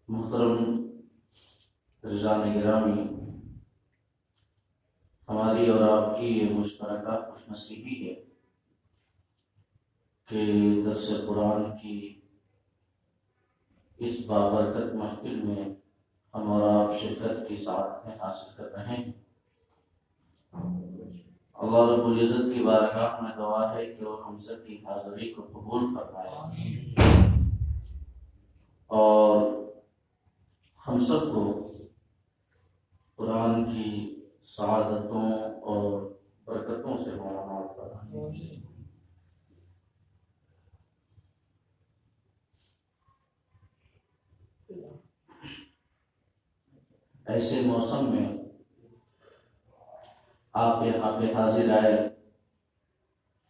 محترم رضوان گرامی، ہماری اور آپ کی یہ مشترکہ خوش نصیبی ہے کہ درس قرآن کی اس بابرکت محفل میں ہم اور آپ شرکت کی سعادتیں حاصل کر رہے ہیں۔ اللہ رب العزت کی بارگاہ میں دعا ہے کہ وہ ہم سب کی حاضری کو قبول فرمائے اور ہم سب کو قرآن کی سعادتوں اور برکتوں سے ملامت فرمائے۔ ایسے موسم میں آپ یہاں پہ حاضر آئے،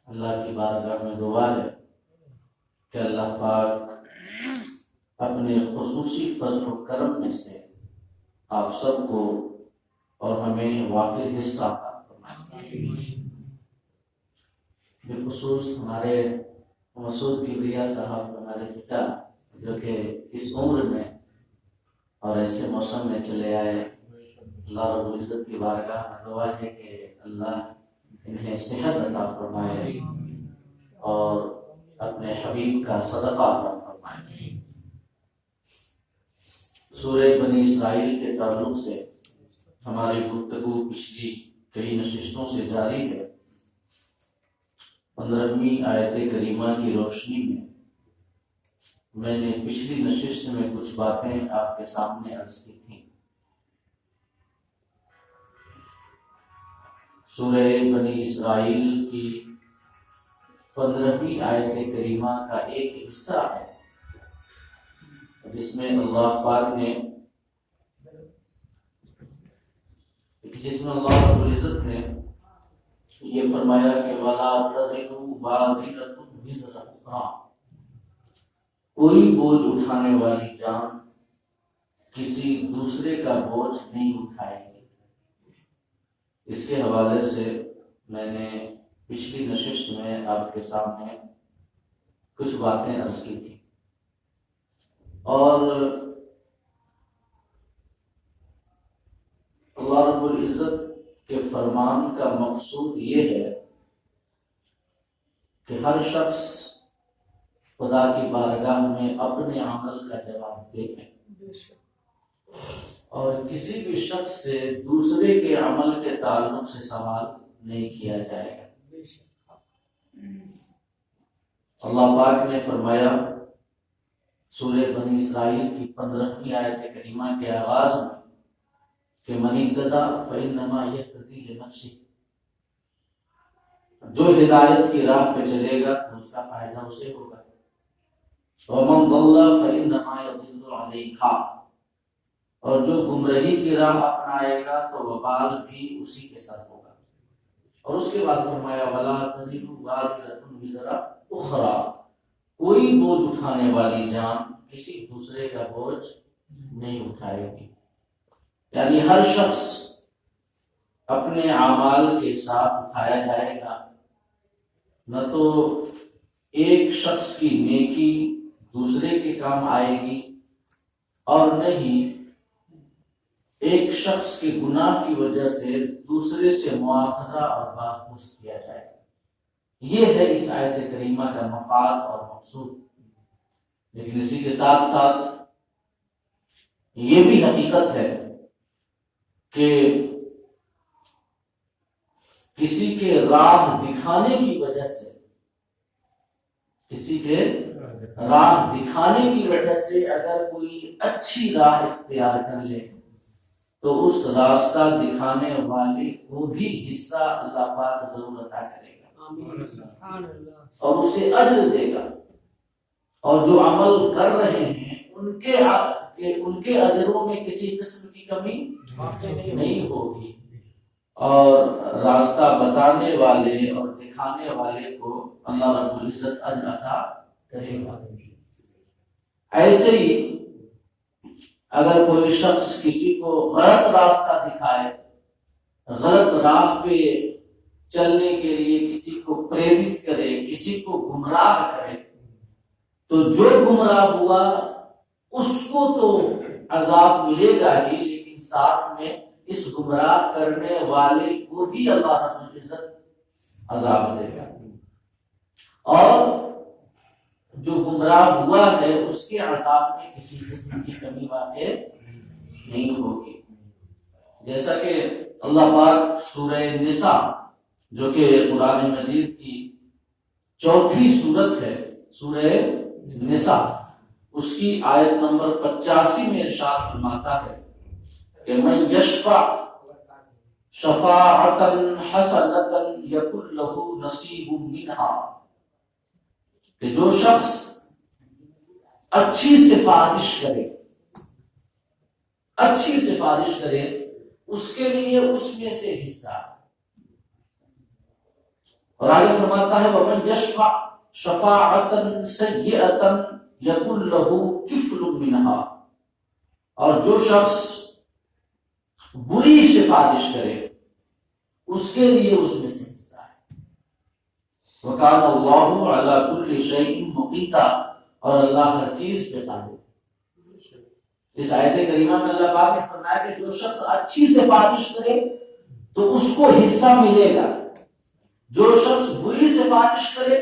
اللہ کی بارگاہ میں دعا ہے کہ اللہ پاک اپنے خصوصی فضل و کرم میں سے آپ سب کو اور ہمیں واقعی حصہ عطا فرمائے۔ بالخصوص ہمارے مسعود کبریا صاحب، ہمارے چچا، جو کہ اس عمر میں اور ایسے موسم میں چلے آئے، اللہ رب العزت کی بارگاہ میں دعا ہے کہ اللہ انہیں صحت عطا فرمائے اور اپنے حبیب کا صدقہ عطا فرمائے۔ سورہ بنی اسرائیل کے تعلق سے ہماری گفتگو پچھلی کئی نشستوں سے جاری ہے۔ 15ویں آیت کریمہ کی روشنی میں نے پچھلی نشست میں کچھ باتیں آپ کے سامنے عرض کی تھیں۔ سورہ بنی اسرائیل کی 15ویں آیت کریمہ کا ایک حصہ ہے جس میں اللہ پاک نے اللہ رب العزت نے یہ فرمایا کہ وَلَا تَزِرُ وَازِرَةٌ وِزْرَ أُخْرَىٰ، کوئی بوجھ اٹھانے والی جان کسی دوسرے کا بوجھ نہیں اٹھائے گی۔ اس کے حوالے سے میں نے پچھلی نشست میں آپ کے سامنے کچھ باتیں عرض کی تھی، اور اللہ رب العزت کے فرمان کا مقصود یہ ہے کہ ہر شخص خدا کی بارگاہ میں اپنے عمل کا جواب دے اور کسی بھی شخص سے دوسرے کے عمل کے تعلق سے سوال نہیں کیا جائے گا۔ اللہ پاک نے فرمایا سورہ بنی اسرائیل کی 15ویں آیت کریمہ کے آغاز میں کہ من اهتدى فإنما يهتدي لنفسه، جو ہدایت کی راہ پہ چلے گا تو اس کا فائدہ اسے ہوگا، ومن ضل فإنما يضل عليها، اور جو گمراہی کی راہ اپنائے گا تو وبال بھی اسی کے ساتھ ہوگا۔ اور اس کے بعد فرمایا ولا تزر وازرة وزر اخرى، کوئی بوجھ اٹھانے والی جان کسی دوسرے کا بوجھ نہیں اٹھائے گی، یعنی ہر شخص اپنے اعمال کے ساتھ اٹھایا جائے گا۔ نہ تو ایک شخص کی نیکی دوسرے کے کام آئے گی اور نہ ہی ایک شخص کے گناہ کی وجہ سے دوسرے سے مواخذہ اور بازپرس کیا جائے گا۔ یہ ہے اس آیت کریمہ کا مفاد اور مقصود۔ لیکن اسی کے ساتھ ساتھ یہ بھی حقیقت ہے کہ کسی کے راہ دکھانے کی وجہ سے اگر کوئی اچھی راہ اختیار کر لے تو اس راستہ دکھانے والے کو بھی حصہ اللہ پاک ضرور عطا کرے گا اور اسے اجر دے گا، اور جو عمل کر رہے ہیں ان کے اجروں میں کسی قسم کی کمی نہیں ہوگی، اور راستہ بتانے والے اور دکھانے والے کو اللہ رب العزت اجر عطا کرے گا۔ ایسے ہی اگر کوئی شخص کسی کو غلط راستہ دکھائے، غلط راہ پہ چلنے کے لیے کسی کو پریرت کرے، کسی کو گمراہ کرے، تو جو گمراہ ہوا اس کو تو عذاب ملے گا ہی، لیکن ساتھ میں اس گمراہ کرنے والے کو بھی اللہ رب العزت عذاب دے گا، اور جو گمراہ ہوا ہے اس کے عذاب میں کسی قسم کی کمی واقع نہیں ہوگی۔ جیسا کہ اللہ پاک سورہ نساء جو کہ قرآن مجید کی چوتھی سورت ہے، سورہ نساء، اس کی آیت نمبر 85 میں ارشاد فرماتا ہے کہ من یشفع شفاعتا حسنتا یکن لہ نصیب منہا، کہ جو شخص اچھی سفارش کرے، اچھی سفارش کرے، اس کے لیے اس میں سے حصہ ہے۔ اور آگے فرماتا ہے وَمَنْ يَشْفَعْ شَفَاعَةً سَيِّئَةً يَكُنْ لَهُ كِفْلٌ مِنْهَا، اور جو شخص بری سفارش کرے اس کے لیے اس میں سے حصہ ہے۔ وَكَانَ اللَّهُ عَلَى كُلِّ شَيْءٍ مُقِيتًا، اور اللہ ہر چیز پہ قادر۔ اس آیت کریمہ میں اللہ پاک نے فرمایا کہ جو شخص اچھی سفارش کرے تو اس کو حصہ ملے گا، جو شخص بری سفارش کرے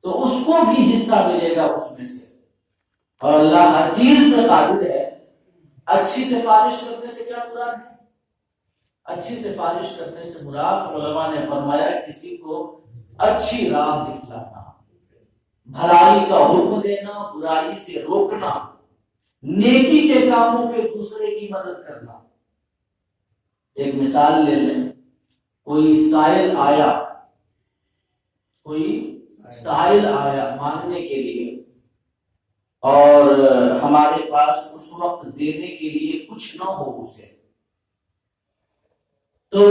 تو اس کو بھی حصہ ملے گا اس میں سے، اور اللہ ہر چیز پہ قادر ہے۔ اچھی سفارش کرنے سے کیا مراد ہے؟ اچھی سفارش کرنے سے مراد علماء نے فرمایا کسی کو اچھی راہ دکھلانا، بھلائی کا حکم دینا، برائی سے روکنا، نیکی کے کاموں پہ دوسرے کی مدد کرنا۔ ایک مثال لے لیں، کوئی سائل آیا مانگنے کے لیے، اور ہمارے پاس اس وقت دینے کے لیے کچھ نہ ہو اسے، تو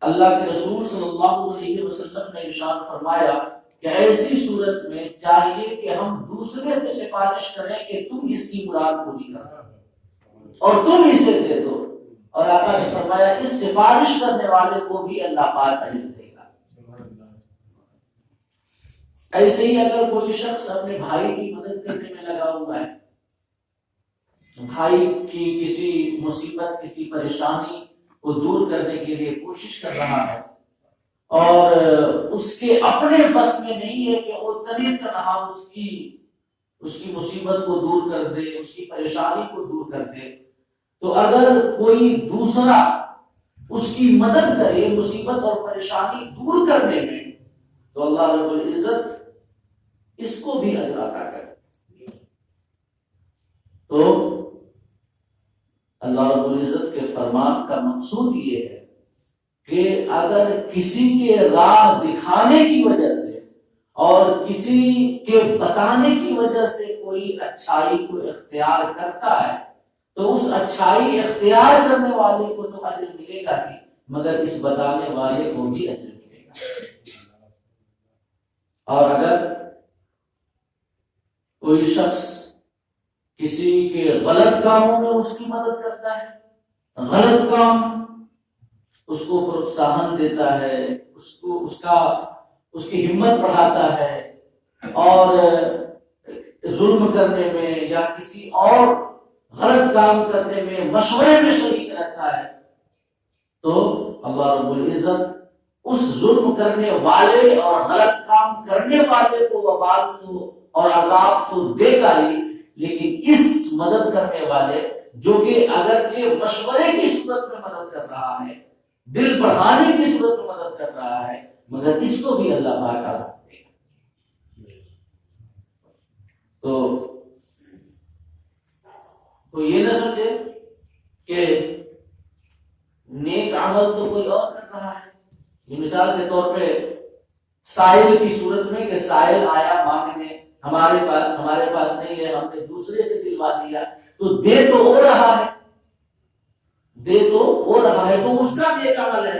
اللہ کے رسول صلی اللہ علیہ وسلم نے ارشاد فرمایا کہ ایسی صورت میں چاہیے کہ ہم دوسرے سے سفارش کریں کہ تم اس کی مراد پوری کرو اور تم اسے دے دو، اور آقا نے فرمایا اس سفارش کرنے والے کو بھی اللہ پاک اجر دے گا۔ ایسے ہی اگر کوئی شخص اپنے بھائی کی مدد کرنے میں لگا ہوا ہے، بھائی کی کسی مصیبت، کسی پریشانی کو دور کرنے کے لیے کوشش کر رہا ہے، اور اس کے اپنے بس میں نہیں ہے کہ وہ تنہا تنہا اس کی مصیبت کو دور کر دے، اس کی پریشانی کو دور کر دے، تو اگر کوئی دوسرا اس کی مدد کرے مصیبت اور پریشانی دور کرنے میں، تو اللہ رب العزت اس کو بھی اجر عطا کرے۔ تو اللہ رب العزت کے فرمان کا مقصود یہ ہے کہ اگر کسی کے راہ دکھانے کی وجہ سے اور کسی کے بتانے کی وجہ سے کوئی اچھائی کو اختیار کرتا ہے تو اس اچھائی اختیار کرنے والے کو تو اجر ملے گا ہی، مگر اس بتانے والے کو بھی اجر ملے گا۔ اور اگر کوئی شخص کسی کے غلط کاموں میں اس کی مدد کرتا ہے، غلط کام اس کو پروتساہن دیتا ہے، اس کی ہمت بڑھاتا ہے، اور ظلم کرنے میں یا کسی اور غلط کام کرنے میں مشورے میں شریک رہتا ہے، تو اللہ رب العزت اس ظلم کرنے والے اور غلط کام کرنے والے کو وبال کو اور عذاب تو دے گا ہی، لیکن اس مدد کرنے والے جو کہ اگرچہ مشورے کی صورت میں مدد کر رہا ہے، دل بڑھانے کی صورت میں مدد کر رہا ہے، مگر اس کو بھی اللہ پاک عذاب دے گا۔ تو یہ نہ سمجھے کہ نیک عمل تو کوئی اور کر رہا ہے۔ یہ مثال کے طور پہ سائل کی صورت میں کہ سائل آیا مانگنے، ہمارے پاس نہیں ہے، ہم نے دوسرے سے دلوا دیا، تو دے تو ہو رہا ہے، تو اس کا نیک عمل ہے،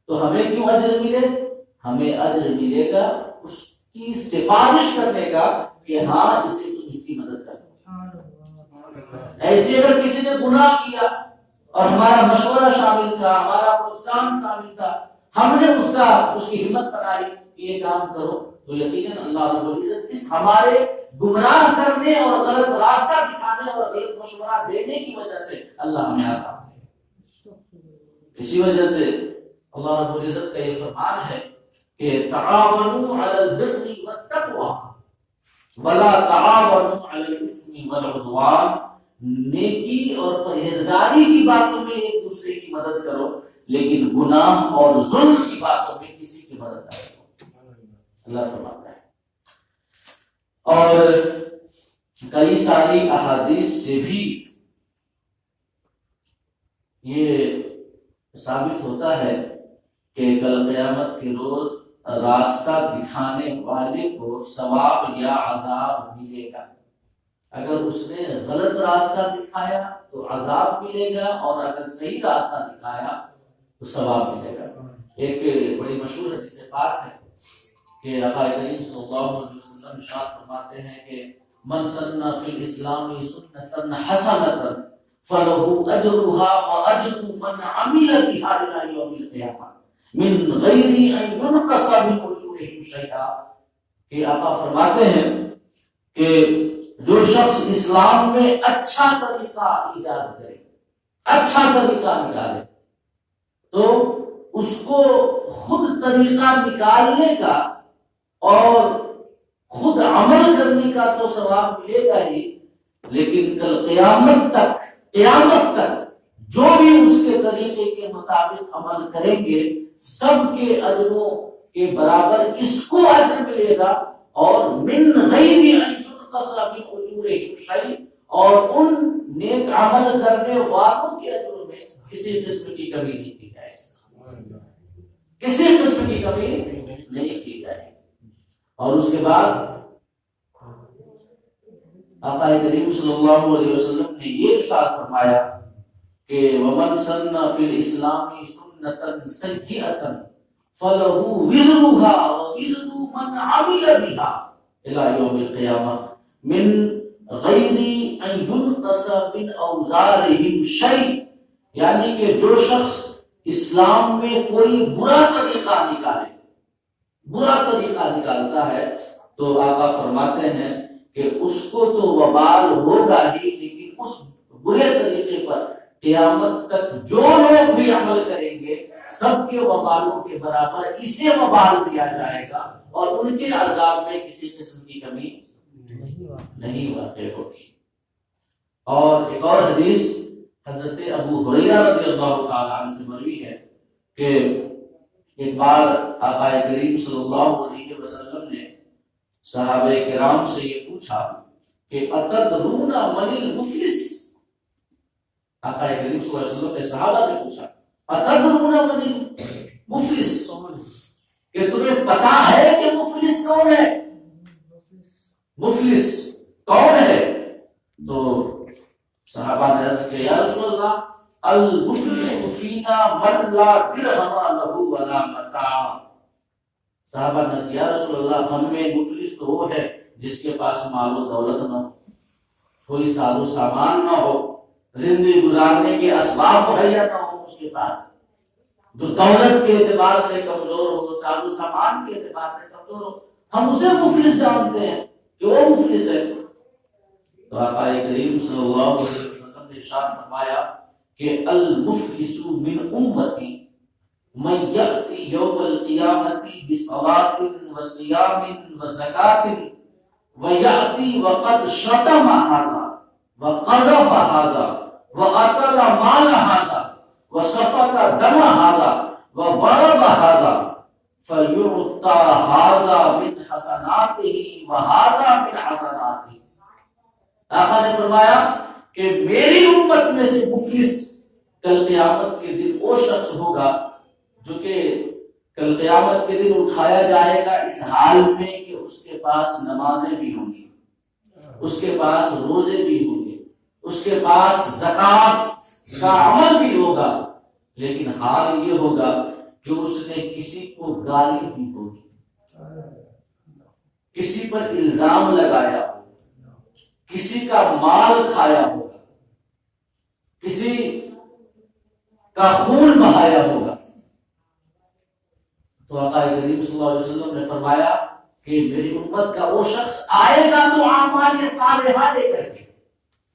تو ہمیں کیوں اجر ملے؟ ہمیں اجر ملے گا اس کی سفارش کرنے کا کہ ہاں اسے تم اس کی مدد کرو۔ ایسے اگر کسی نے گناہ کیا اور ہمارا مشورہ شامل تھا، ہمارا پروتساہن شامل تھا، ہم نے اس کی ہمت بنائی کہ یہ کام کرو، تو یقیناً اللہ رب العزت اس ہمارے گمراہ کرنے اور غلط راستہ دکھانے اور غلط مشورہ دینے کی وجہ سے اللہ ہمیں عذاب دے. اسی وجہ سے اللہ رب العزت کا یہ فرمان ہے کہ تعاونوا علی البر والتقوی ولا تعاونوا علی الاثم والعدوان، نیکی اور پرہیزگاری کی باتوں میں ایک دوسرے کی مدد کرو، لیکن گناہ اور ظلم کی باتوں میں کسی کی مدد نہ کرو، اللہ فرماتا ہے. اور کئی ساری احادیث سے بھی یہ ثابت ہوتا ہے کہ کل قیامت کے روز راستہ دکھانے والے کو ثواب یا عذاب ملے گا. اگر اس نے غلط راستہ دکھایا تو عذاب ملے گا، اور اگر صحیح راستہ دکھایا تو ثواب ملے گا. ایک بڑی مشہور حدیث پاک ہے کہ آقا کریم صلی اللہ علیہ وسلم ارشاد فرماتے ہیں کہ من سن فی الاسلام سنۃ حسنۃ فلہ اجرها واجر من عمل بها الى یوم القیامہ من غیر ان ينقص من اجورهم شیئا. کہ آقا فرماتے ہیں کہ جو شخص اسلام میں اچھا طریقہ ایجاد کرے، اچھا طریقہ نکالے، تو اس کو خود طریقہ نکالنے کا اور خود عمل کرنے کا تو ثواب ملے گا ہی، لیکن کل قیامت تک جو بھی اس کے طریقے کے مطابق عمل کریں گے سب کے اجروں کے برابر اس کو اجر ملے گا، اور من غیر ان ينقص من اجورهم شيء، اور ان نیک عمل کرنے والوں کے اجروں میں کسی قسم کی کمی نہیں کی جائے گی، کسی قسم کی کمی نہیں کی جائے گی. اور اس کے بعد آقا کریم صلی اللہ علیہ وسلم نے یہ ارشاد فرمایا کہ ومن سن فی الاسلام سنۃ سیئۃ فلہ وزرها ووزر من عمل بها الى یوم القیامہ من غیر ان ينقص من اوزارهم شیء. یعنی کہ جو شخص اسلام میں کوئی برا طریقہ نکالتا ہے تو آقا فرماتے ہیں کہ اس کو تو وبال ہوگا ہی، لیکن اس برے طریقے پر قیامت تک جو لوگ بھی عمل کریں گے سب کے وبالوں کے برابر اسے وبال دیا جائے گا، اور ان کے عذاب میں کسی قسم کی کمی نہیں واقع ہوگی. اور ایک اور حدیث حضرت ابو ہریرہ رضی اللہ تعالی عنہ سے مروی ہے کہ ایک بار آقا کریم صلی اللہ علیہ وسلم نے صحابہ کرام سے یہ پوچھا کہ اتدرون من المفلس. آقا کریم صلی اللہ علیہ وسلم نے صحابہ سے پوچھا اتدرون من المفلس، کہ تمہیں پتا ہے کہ مفلس کون ہے؟ مفلس کون ہے؟ تو صحابہ نے عرض کیا یا رسول اللہ المفلس فینا من لا درہم لہ ولا متاع. صحابہ نے عرض کیا یا رسول اللہ ہم میں مفلس تو وہ ہے جس کے پاس مال و دولت نہ ہو، کوئی ساز و سامان نہ ہو، زندگی گزارنے کے اسباب مہیا نہ ہو اس کے پاس، جو دولت کے اعتبار سے کمزور ہو، ساز و سامان کے اعتبار سے کمزور ہو، ہم اسے مفلس جانتے ہیں کہ وہ مفلس ہے. تو آقا کریم صلی اللہ علیہ وسلم نے ارشاد فرمایا کہ المفلس من امتی من یأتی یوم القیامت بصلاۃ وصیام وزکاۃ ویأتی وقد شتم ھذا وقذف ھذا واکل مال ھذا وسفك دم ھذا وضرب ھذا فیعطى ھذا من حسناته وھذا من حسناته. آقا نے فرمایا کہ میری امت میں سے مفلس کل قیامت کے دن وہ شخص ہوگا جو کہ کل قیامت کے دن اٹھایا جائے گا اس حال میں کہ اس کے پاس نمازیں بھی ہوں گی، اس کے پاس روزے بھی ہوں گے، اس کے پاس زکوٰۃ کا عمل بھی ہوگا، لیکن حال یہ ہوگا کہ اس نے کسی کو گالی دی ہوگی، کسی پر الزام لگایا ہوگا، کسی کا مال کھایا ہوگا، کسی کا خون بہایا ہوگا. تو آقا کریم صلی اللہ علیہ وسلم نے فرمایا کہ میری امت کا وہ شخص آئے گا تو اعمال صالحہ لے کر کے،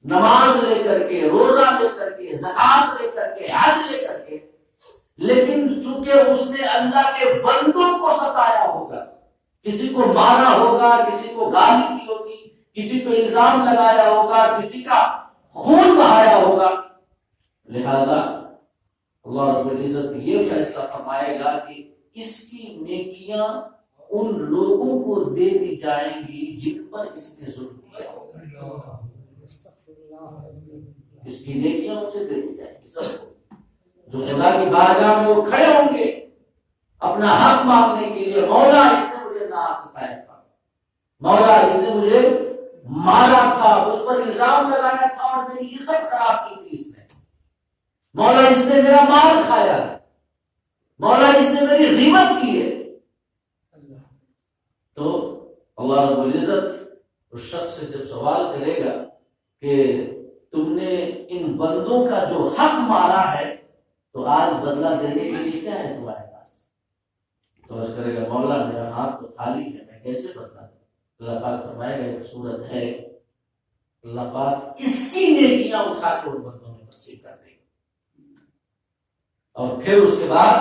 نماز لے کر کے، روزہ لے کر کے، زکات لے کر کے، حج لے کر کے، لیکن چونکہ اس نے اللہ کے بندوں کو ستایا ہوگا، کسی کو مارا ہوگا، کسی کو گالی دی ہوگی، کسی پہ الزام لگایا ہوگا، کسی کا خون بہایا ہوگا، لہذا اللہ رب العزت یہ فیصلہ فرمائے گا کہ اس کی نیکیاں ان لوگوں کو دے دی جائیں گی جن پر اس نے ظلم کیا ہوگا، اس کی نیکیاں اسے دے دی جائیں گی سب کو، جو خدا کی بارگاہ میں وہ کھڑے ہوں گے اپنا حق مانگنے کے لیے، مولا اس نے مجھے ناحق ستایا تھا، مولا اس نے مجھے مارا تھا، مجھ پر الزام لگایا تھا اور میری عزت خراب کی تھی اس نے، مولا اس نے میرا مال کھایا ہے، مولا اس نے میری غیبت کی ہے، تو اللہ رب العزت اس شخص سے جب سوال کرے گا کہ تم نے ان بندوں کا جو حق مارا ہے تو آج بدلہ دینے کے لیے کیا ہے تمہارے پاس؟ تو عرض کرے گا مولا میرا ہاتھ تو خالی ہے، میں کیسے بدلہ دوں؟ اللہ پاک فرمائے گا ایک صورت ہے، اللہ پاک اس کی نیکیاں اٹھا کے ان بندوں میں تقسیم کر دے گا، اور پھر اس کے بعد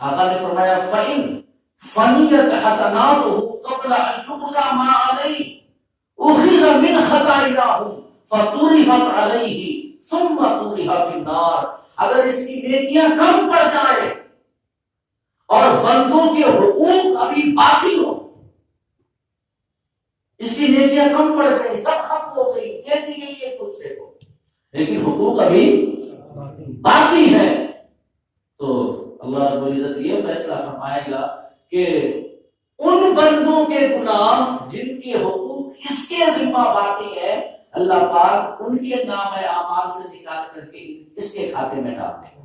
آقا نے فرمایا فَإِن فنیت حسناتہ قبل ان تقضى ما علیہ اخذ من خطایاہم فطرحت علیہ ثم طرح فی النار، اگر اس کی نیکیاں کم پڑ جائے اور بندوں کے حقوق ابھی باقی ہو، اس کی نیکیاں کم پڑ گئی، سب ختم ہو گئی، دے دی گئی ایک دوسرے کو، لیکن حقوق ابھی باقی ہے، تو اللہ رب العزت یہ فیصلہ فرمائے گا کہ ان بندوں کے گناہ جن کے حقوق اس کے ذمہ باقی ہے، اللہ پاک ان کے نام اعمال سے نکال کر کے اس کے کھاتے میں ڈال دے گا،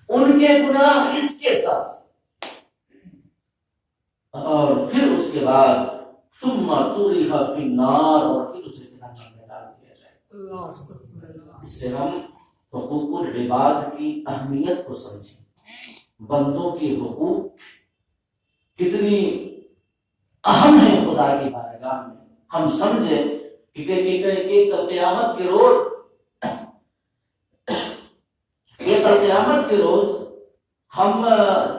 ان کے گناہ اس کے ساتھ، اور پھر اس کے بعد ثم طرح فی النار، اور پھر اسے جہنم میں ڈال دیا جائے۔ اس سے ہم حقوق العباد کی اہمیت کو سمجھیں، بندوں کے حقوق کتنی اہم ہے خدا کی بارگاہ میں، ہم سمجھے کہ قیامت کے روز ہم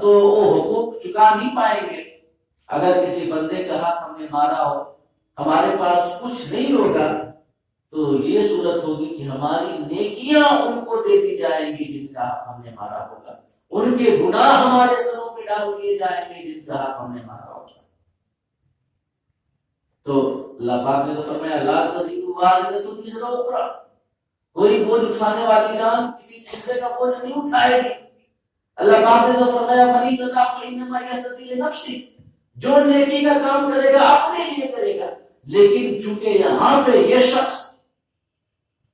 تو وہ حقوق چکا نہیں پائیں گے، اگر کسی بندے کا حق ہم نے مارا ہو، ہمارے پاس کچھ نہیں ہوگا، تو یہ صورت ہوگی کہ ہماری نیکیاں ان کو دے دی جائیں گی جن کا حق ہم نے مارا ہوگا، ان کے گناہ ہمارے سروں پہ ڈال دیے جائیں گے جن کا حق ہم نے مارا ہوگا۔ تو اللہ پاک نے تو فرمایا لا تزر وازرۃ وزر اخری، کوئی بوجھ اٹھانے والی جان کسی دوسرے کا بوجھ نہیں اٹھائے گی۔ اللہ پاک نے تو فرمایا من اهتدى فانما يهتدي لنفسه، جو نیکی کا کام کرے گا اپنے لیے کرے گا، لیکن چونکہ یہاں پہ یہ شخص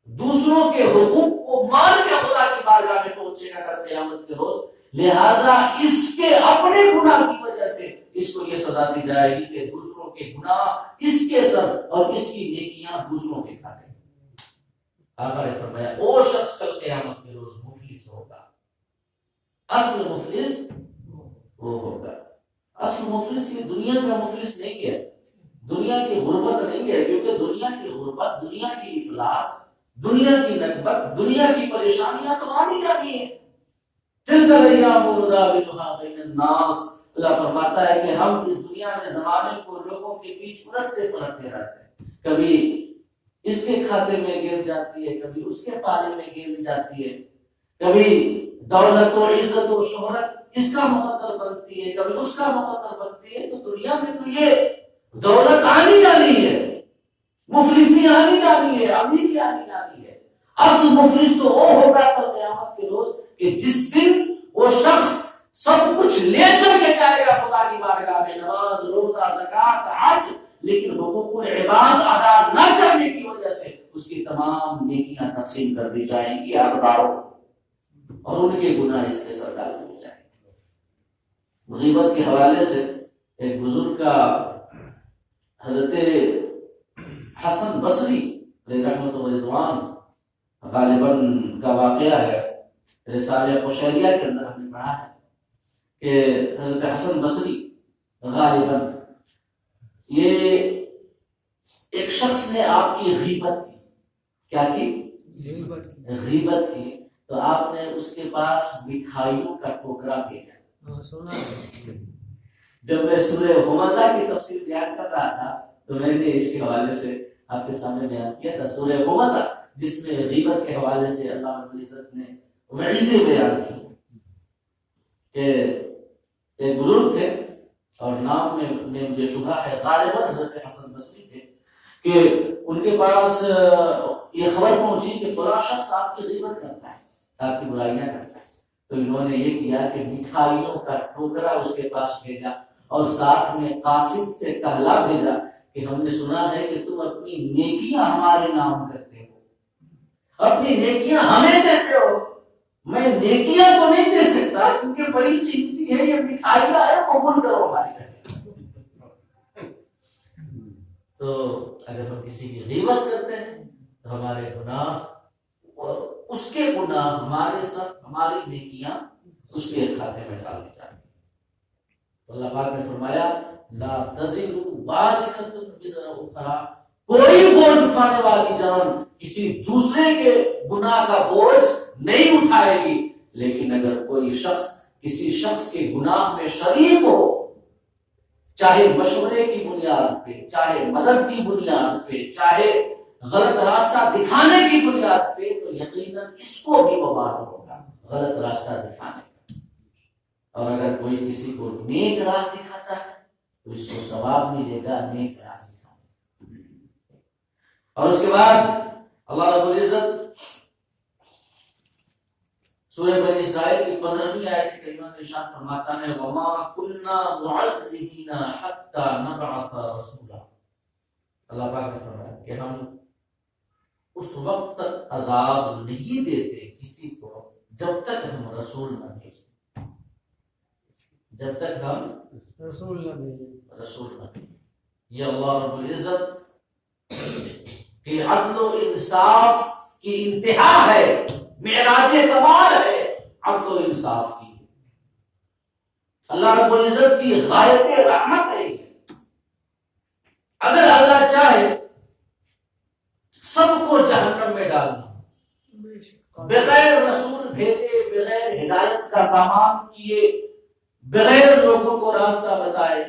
دوسروں کے حقوق کو مان کے خدا کی بارگاہ میں پہنچے گا کل قیامت کے روز، لہذا اس کے اپنے گناہ کی وجہ سے اس کو یہ سزا دی جائے گی کہ دوسروں کے گناہ اس کے سر اور اس کی نیکیاں دوسروں کے کھاتے۔ آقا نے فرمایا وہ شخص کل قیامت کے روز مفلس ہوگا، اصل مفلس وہ ہوگا، اصل مفلس یہ دنیا کا مفلس نہیں ہے، دنیا کی غربت نہیں ہے، کیونکہ دنیا کی غربت، دنیا کی افلاس، دنیا کی نکبت، دنیا کی پریشانیاں تو آنی جاتی ہیں۔ تلک الایام نداولها بین الناس، اللہ فرماتا ہے کہ ہم اس دنیا میں زمانے کو لوگوں کے بیچ پلٹتے پلٹتے رہتے ہیں، کبھی اس کے کھاتے میں گر جاتی ہے، کبھی اس کے پالے میں گر جاتی ہے، کبھی دولت و عزت و شہرت اس کا مقدر بنتی ہے، کبھی اس کا مقدر بنتی ہے۔ تو دنیا میں تو یہ دولت آنی جانی ہے، مفلسی آنی جانی ہے، امیری آنی جانی ہے۔ اصل مفلس تو وہ ہوگا کل قیامت کے روز کہ جس دن وہ شخص سب کچھ لے کر کے جائے گا خدا کی بارگاہ میں، نماز، روزہ، زکات، حج، لیکن حقوق العباد ادا نہ کرنے کی وجہ سے اس کی تمام نیکیاں تقسیم کر دی جائیں گی حقداروں اور ان کے گناہ اس کے سر ڈال دیے جائیں گے۔ غیبت کے حوالے سے ایک بزرگ کا حضرت حسن بصری علیہ رحمۃ و رضوان غالباً کا واقعہ ہے، رسالہ قشیریہ کے اندر ہم نے پڑھا ہے کہ حضرت حسن بصری غالباً یہ ایک شخص نے آپ کی غیبت کی، کیا کی؟ غیبت کی، تو آپ نے اس کے پاس مٹھائیوں کا ٹوکرا بھیجا۔ جب میں سورہ ہمزہ کی تفسیر بیان کر رہا تھا تو میں نے اس کے حوالے سے آپ کے سامنے بیان کیا تھا، سورہ ہمزہ جس میں غیبت کے حوالے سے اللہ رب العزت نے وعیدیں بیان کی کہ ایک بزرگ تھے اور نام میں مجھے شبہ ہے غالباً حضرت حسن بصری تھے، کہ ان کے پاس یہ خبر پہنچی کہ فلاں شخص آپ کی غیبت کرتا ہے، آپ کی برائیاں کرتا ہے، تو انہوں نے یہ کیا کہ مٹھائیوں کا ٹوکرا اس کے پاس بھیجا اور ساتھ میں قاصد سے کہلا بھیجا کہ ہم نے سنا ہے کہ تم اپنی نیکیاں ہمارے نام کرتے ہو، اپنی نیکیاں ہمیں دیتے ہو، میں نیکیاں تو نہیں دے سکتا کیونکہ بڑی قیمتی ہے، یہ مٹھائیاں ہے، قبول کرو ہماری۔ تو اگر ہم کسی کی غیبت کرتے ہیں تو ہمارے گناہ اور اس کے گناہ ہمارے ساتھ ہماری نیکیاں اس کے کھاتے میں ڈال دی جاتی ہیں۔ تو اللہ پاک نے فرمایا لا تزر وازرۃ وزر اخرى، کوئی بوجھ اٹھانے والی جان کسی دوسرے کے گناہ کا بوجھ نہیں اٹھائے گی، لیکن اگر کوئی شخص کسی شخص کے گناہ میں شریک ہو، چاہے مشورے کی بنیاد پہ، چاہے مدد کی بنیاد پہ، چاہے غلط راستہ دکھانے کی بنیاد پہ، تو یقیناً اس کو بھی وبال ہوگا غلط راستہ دکھانے کا۔ اور اگر کوئی کسی کو نیک راہ دکھاتا ہے تو اس کو ثواب ملے گا نیک راہ دکھانے۔ اور اس کے بعد اللہ رب العزت سورہ بنی اسرائیل کی 15ویں آیت کریمہ میں ارشاد فرماتا ہے وَمَا كُنَّا مُعَذِّبِينَ حَتَّى نَبْعَثَ رَسُولًا، اللہ پاک نے فرمایا کہ ہم اس وقت تک عذاب نہیں دیتے کسی کو جب تک ہم رسول نہ بھیجیں، جب تک ہم رسول نہ بھیجیں۔ یہ اللہ رب العزت کی عدل و انصاف کی انتہا ہے، معراج کمال ہے عدل و انصاف کی، اللہ رب العزت کی غایت رحمت ہے۔ اگر اللہ چاہے سب کو جہنم میں ڈالنا، بغیر رسول بھیجے، بغیر ہدایت کا سامان کیے، بغیر لوگوں کو راستہ بتائے،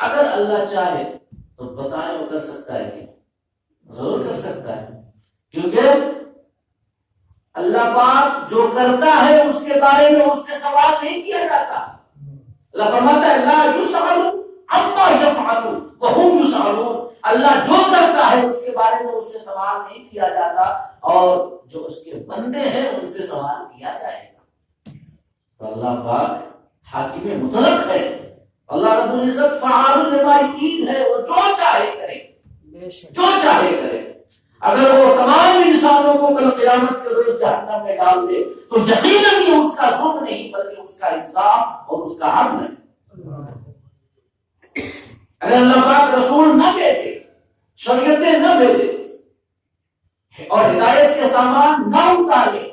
اگر اللہ چاہے تو بتائیں وہ کر سکتا ہے کہ ضرور کر سکتا ہے، کیونکہ اللہ پاک جو کرتا ہے اس کے بارے میں اس سے سوال نہیں کیا جاتا۔ اللہ فرماتا ہے لا یسأل عما یفعل وهم یسألون، اللہ جو کرتا ہے اس کے بارے میں اس سے سوال نہیں کیا جاتا، اور جو اس کے بندے ہیں ان سے سوال کیا جائے گا۔ تو اللہ پاک حاکم مطلق ہے، اللہ رب العزت فعال لما یرید ہے، وہ جو چاہے کرے، جو چاہے کرے۔ اگر وہ تمام انسانوں کو کل قیامت کے روز جہنم میں ڈال دے تو یقیناً یہ اس کا ظلم نہیں بلکہ اس کا انصاف اور اس کا عدل ہے۔ اگر اللہ پاک رسول نہ بھیجے، شریعتیں نہ بھیجے اور ہدایت کے سامان نہ اتارے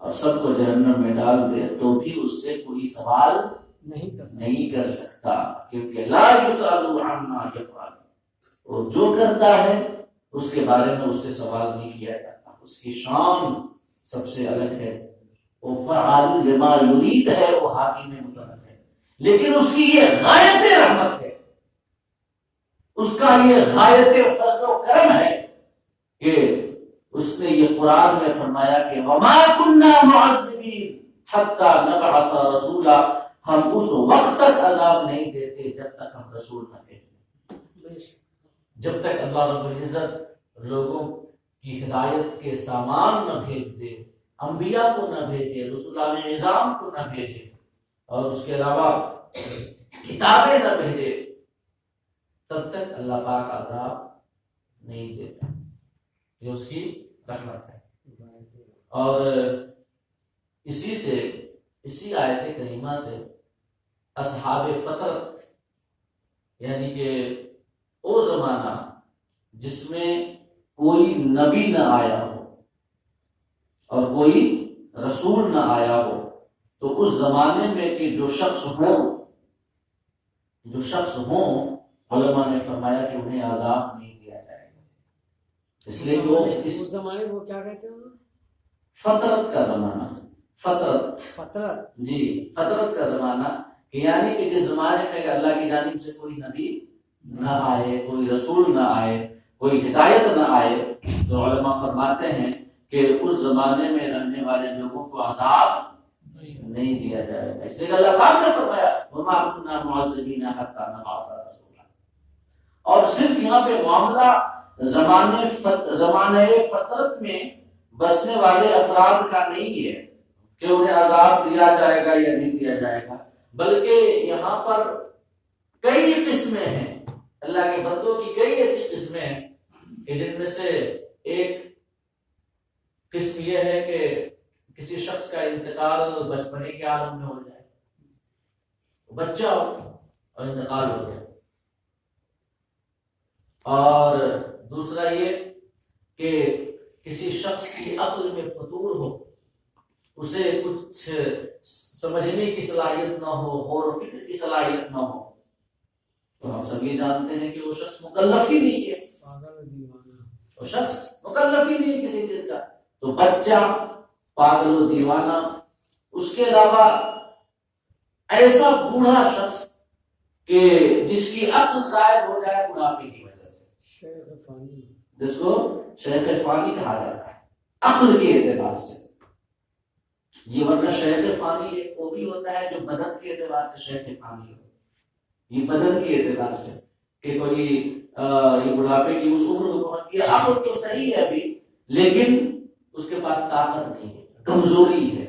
اور سب کو جہنم میں ڈال دے تو بھی اس سے کوئی سوال نہیں کر سکتا، کیونکہ لا یسأل عما یفعل، وہ جو کرتا ہے اس کے بارے میں اس سے سوال نہیں کیا جاتا، اس کی شان سب سے الگ ہے، وہ فعال لما یرید ہے، وہ حاکم مطلق ہے، لیکن اس کی یہ غایت رحمت ہے، اس کا یہ غایت فضل و کرم ہے کہ اس نے یہ قرآن میں فرمایا کہ وما كنا معذبین حتی نبعث رسولا، ہم اس وقت تک عذاب نہیں دیتے جب تک ہم رسول نہ بھیجیں، جب تک اللہ رب العزت لوگوں کی ہدایت کے سامان نہ بھیج دے، انبیاء کو نہ بھیجے، رسولان نظام کو نہ بھیجے، اور اس کے علاوہ کتابیں نہ بھیجے، تب تک اللہ پاک عذاب نہیں دیتا، یہ اس کی رحمت ہے۔ اور اسی آیت کریمہ سے اصحاب فترت، یعنی کہ وہ زمانہ جس میں کوئی نبی نہ آیا ہو اور کوئی رسول نہ آیا ہو، تو اس زمانے میں کہ جو شخص ہو جو شخص ہوں علماء نے فرمایا کہ انہیں عذاب نہیں دیا جائے گا، اس لیے کہ وہ اس زمانے کو کیا کہتے ہیں؟ فطرت کا زمانہ، فطرت جی، فطرت کا زمانہ، یعنی کہ جس زمانے میں اللہ کی جانب سے کوئی نبی نہ آئے، کوئی رسول نہ آئے، کوئی ہدایت نہ آئے، تو علماء فرماتے ہیں کہ اس زمانے میں رہنے والے لوگوں کو عذاب نہیں دیا جائے گا، اس لیے اللہ پاک نے فرمایا وَمَا كُنَّا مُعَذِّبِينَ حَتَّىٰ نَبْعَثَ رَسُولًا۔ اور صرف یہاں پہ معاملہ زمانے فطرت میں بسنے والے افراد کا نہیں ہے کہ انہیں عذاب دیا جائے گا یا نہیں دیا جائے گا، بلکہ یہاں پر کئی قسمیں ہیں، اللہ کے بندوں کی کئی ایسی قسمیں ہیں کہ جن میں سے ایک قسم یہ ہے کہ کسی شخص کا انتقال بچپنے کے عالم میں ہو جائے، بچہ اور انتقال ہو جائے، اور دوسرا یہ کہ کسی شخص کی عقل میں فطور ہو، اسے کچھ سمجھنے کی صلاحیت نہ ہو، غور و فکر کی صلاحیت نہ ہو، تو ہم سب یہ جانتے ہیں کہ وہ شخص مکلف ہی نہیں ہے، وہ شخص مکلف ہی نہیں ہے کسی چیز کا۔ تو بچہ، پاگل و دیوانہ، اس کے علاوہ ایسا بوڑھا شخص کہ جس کی عقل ضائع ہو جائے بڑھاپے کی وجہ سے، جس کو شیخ فانی کہا جاتا ہے عقل کے اعتبار سے۔ یہ ورنہ شیخ فانی ایک وہ بھی ہوتا ہے جو بدن کے اعتبار سے شیخ فانی ہو، یہ بدن کے اعتبار سے کہ کوئی یہ بڑھاپے کی اس عمر کو پہنچ گیا، عقل تو صحیح ہے ابھی لیکن اس کے پاس طاقت نہیں ہے، کمزوری ہے،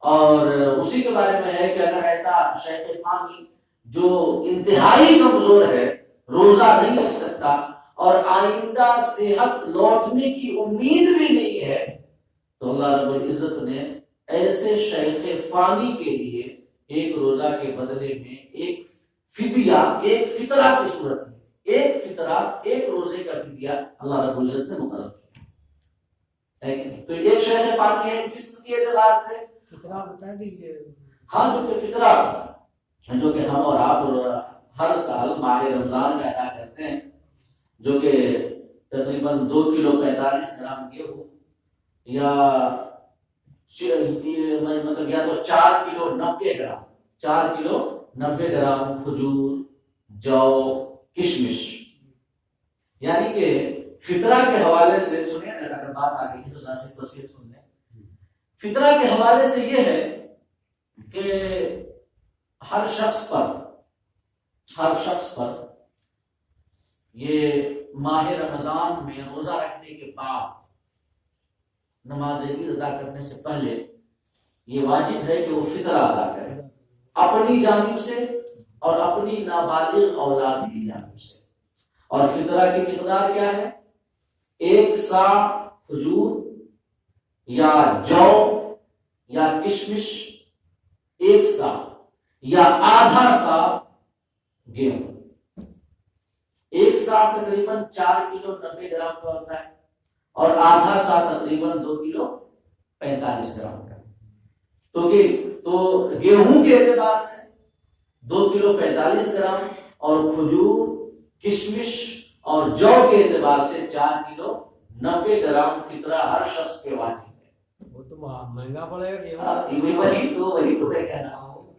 اور اسی کے بارے میں ہے کہ اگر ایسا شیخ فانی جو انتہائی کمزور ہے، روزہ نہیں رکھ سکتا اور آئندہ صحت لوٹنے کی امید بھی نہیں ہے، تو اللہ رب العزت نے ایسے شیخ فانی کے لیے ایک روزہ کے بدلے میں ایک فدیہ، ایک فطرہ کی صورت میں ایک فطرہ، ایک روزے کا فدیہ اللہ رب العزت نے مقرر کیا ہے کہ نہیں؟ تو ایک شیخ فانی ہے جسم کے اعتبار سے، فطرہ بتا دیجیے۔ ہاں، جو کہ فطرہ جو کہ ہم اور آپ ہر سال ماہ رمضان میں ادا کرتے ہیں، جو کہ تقریباً 2 کلو 45 گرام گیہوں یا مطلب یا تو 4 کلو 90 گرام 4 کلو 90 گرام کھجور، جو، کشمش، یعنی کہ فطرہ کے حوالے سے سنیں، اگر بات آگے کی تو ذرا سی تفصیل سن لیں۔ فطرہ کے حوالے سے یہ ہے کہ ہر شخص پر یہ ماہ رمضان میں روزہ رکھنے کے بعد نماز عید ادا کرنے سے پہلے یہ واجب ہے کہ وہ فطرہ ادا کرے، اپنی جانب سے اور اپنی نابالغ اولاد کی جانب سے۔ اور فطرہ کی مقدار کیا ہے؟ 1 سا کھجور یا جو یا کشمش، 1 سا یا آدھا سا گیہوں۔ 1 سا تقریباً 4 کلو 90 گرام کا ہوتا ہے اور آدھا سا تقریباً 2 کلو 45 گرام کا۔ تو گیہوں کے اعتبار سے 2 کلو 45 گرام اور کھجور، کشمش اور جو کے اعتبار سے 4 کلو 90 گرام فطرہ ہر شخص کے واجب ہے۔ وہ تو مہنگا پڑے گا، وہی تو میں کہہ رہا ہوں،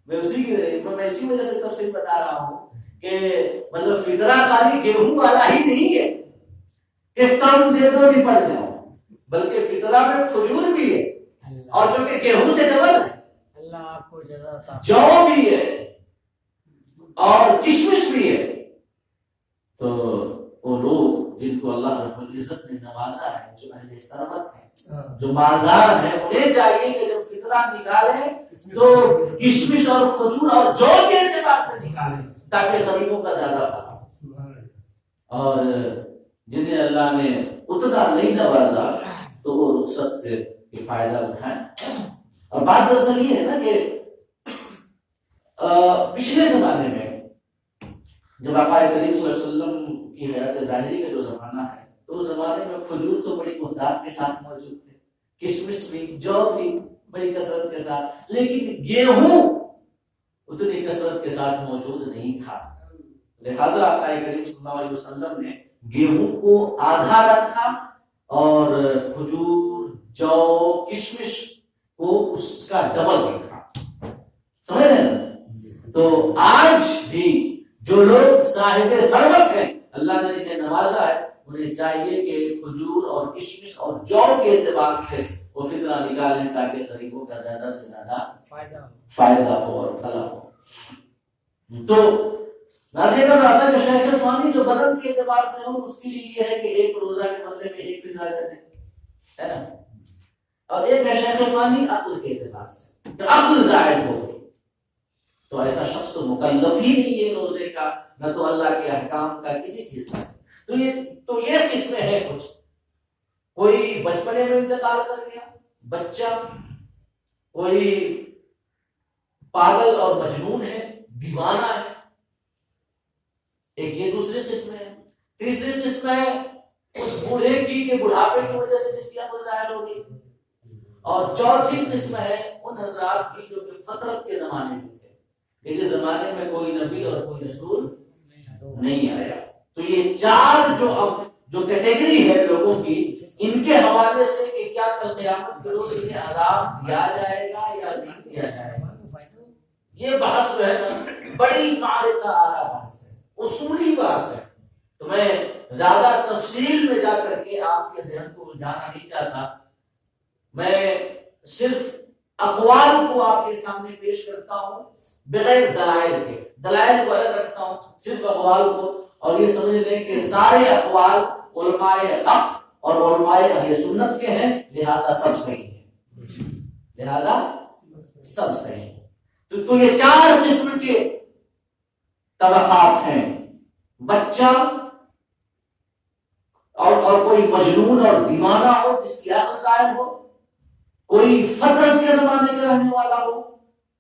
میں اسی وجہ سے تفصیل بتا رہا ہوں کہ مطلب فطرہ خالی گیہوں والا ہی نہیں ہے کہ کم دے دو نہیں پڑ جاؤ، بلکہ فطرہ میں کھجور بھی ہے اور جو کہ گیہوں سے ڈبل ہے، اللہ آپ کو جزا، جو بھی ہے اور کشمش بھی ہے۔ تو وہ لوگ جن کو اللہ رب العزت نے نوازا ہے، جو اہل ثروت ہیں، جو مالدار ہیں، انہیں چاہیے کہ جب فطرہ نکالیں تو کشمش اور کھجور اور جو کے اعتبار سے نکالیں تاکہ غریبوں کا زیادہ پڑا، اور جنہیں اللہ نے اتنا نہیں نوازا تو وہ رخصت سے فائدہ اٹھائیں۔ اور بات دراصل یہ ہے نا کہ پچھلے زمانے میں جب آقا کریم صلی اللہ علیہ وسلم کی حیات ظاہری کا جو زمانہ ہے تو اس زمانے میں کھجور تو بڑی تعداد کے ساتھ موجود تھے، کشمش بھی، جو بھی بڑی کثرت کے ساتھ، لیکن گیہوں اتنی کثرت کے ساتھ موجود نہیں تھا، لہذا آقا کریم صلی اللہ علیہ وسلم نے گیہوں کو آدھا رکھا اور کھجور، جو، کشمش کو اس کا ڈبل رکھا. سمجھ رہے ہیں؟ تو آج بھی جو لوگ صاحب ثروت ہیں، اللہ نے جنہیں نوازا ہے، انہیں چاہیے کہ کھجور اور کشمش اور جو کے اعتبار سے وہ فطرہ نکالیں تاکہ غریبوں کا زیادہ سے زیادہ فائدہ ہو اور بھلا ہو. تو ناظرین کر رہا تھا کہ شیخ فانی جو بدن کے اعتبار سے ہو، اس کے لیے یہ ہے کہ ایک روزہ کے بدلے میں ایک فطرہ دیں، ہے نا. اور ایک ہے شیخ فانی عقل کے اعتبار سے، کہ عقل زائد ہو گئی تو ایسا شخص تو مکلف ہی نہیں ہے روزے کا، نہ تو اللہ کے احکام کا کسی چیز کا. تو یہ قسمیں ہیں کچھ. کوئی بچپنے میں انتقال کر گیا بچہ، کوئی پاگل اور مجنون ہے، دیوانہ ہے، ایک یہ دوسری قسم ہے. تیسری قسم ہے اس بوڑھے کی کہ بڑھاپے کی وجہ سے جس کی عقل ظاہر ہو گئی. اور چوتھی قسم ہے ان حضرات کی جو کہ فطرت کے زمانے میں تھے، کہ جس زمانے میں کوئی نبی اور کوئی رسول نہیں آیا. تو یہ چار جو کیٹیگری ہے لوگوں کی، ان کے حوالے سے کہ کیا کل قیامت کے روز انہیں عذاب دیا جائے گا یا نہیں دیا جائے گا، یہ بحث جو ہے بڑی معرکہ آرا بحث ہے، اصولی بحث ہے. تو میں زیادہ تفصیل میں جا کر کے آپ کے ذہن کو الجھانا نہیں چاہتا. میں صرف اقوال کو آپ کے سامنے پیش کرتا ہوں بغیر دلائل کے، دلائل کو الگ رکھتا ہوں، صرف اقوال کو. اور یہ سمجھ لیں کہ سارے اقوال علماء حق اور علماء اہل سنت کے ہیں، لہذا سب صحیح ہیں، لہذا سب صحیح ہیں. تو یہ چار قسم کے طبقات ہیں: بچہ اور کوئی مجنون اور دیوانہ ہو جس کی عقل غائب ہو، کوئی فطرت کے زمانے کا رہنے والا ہو،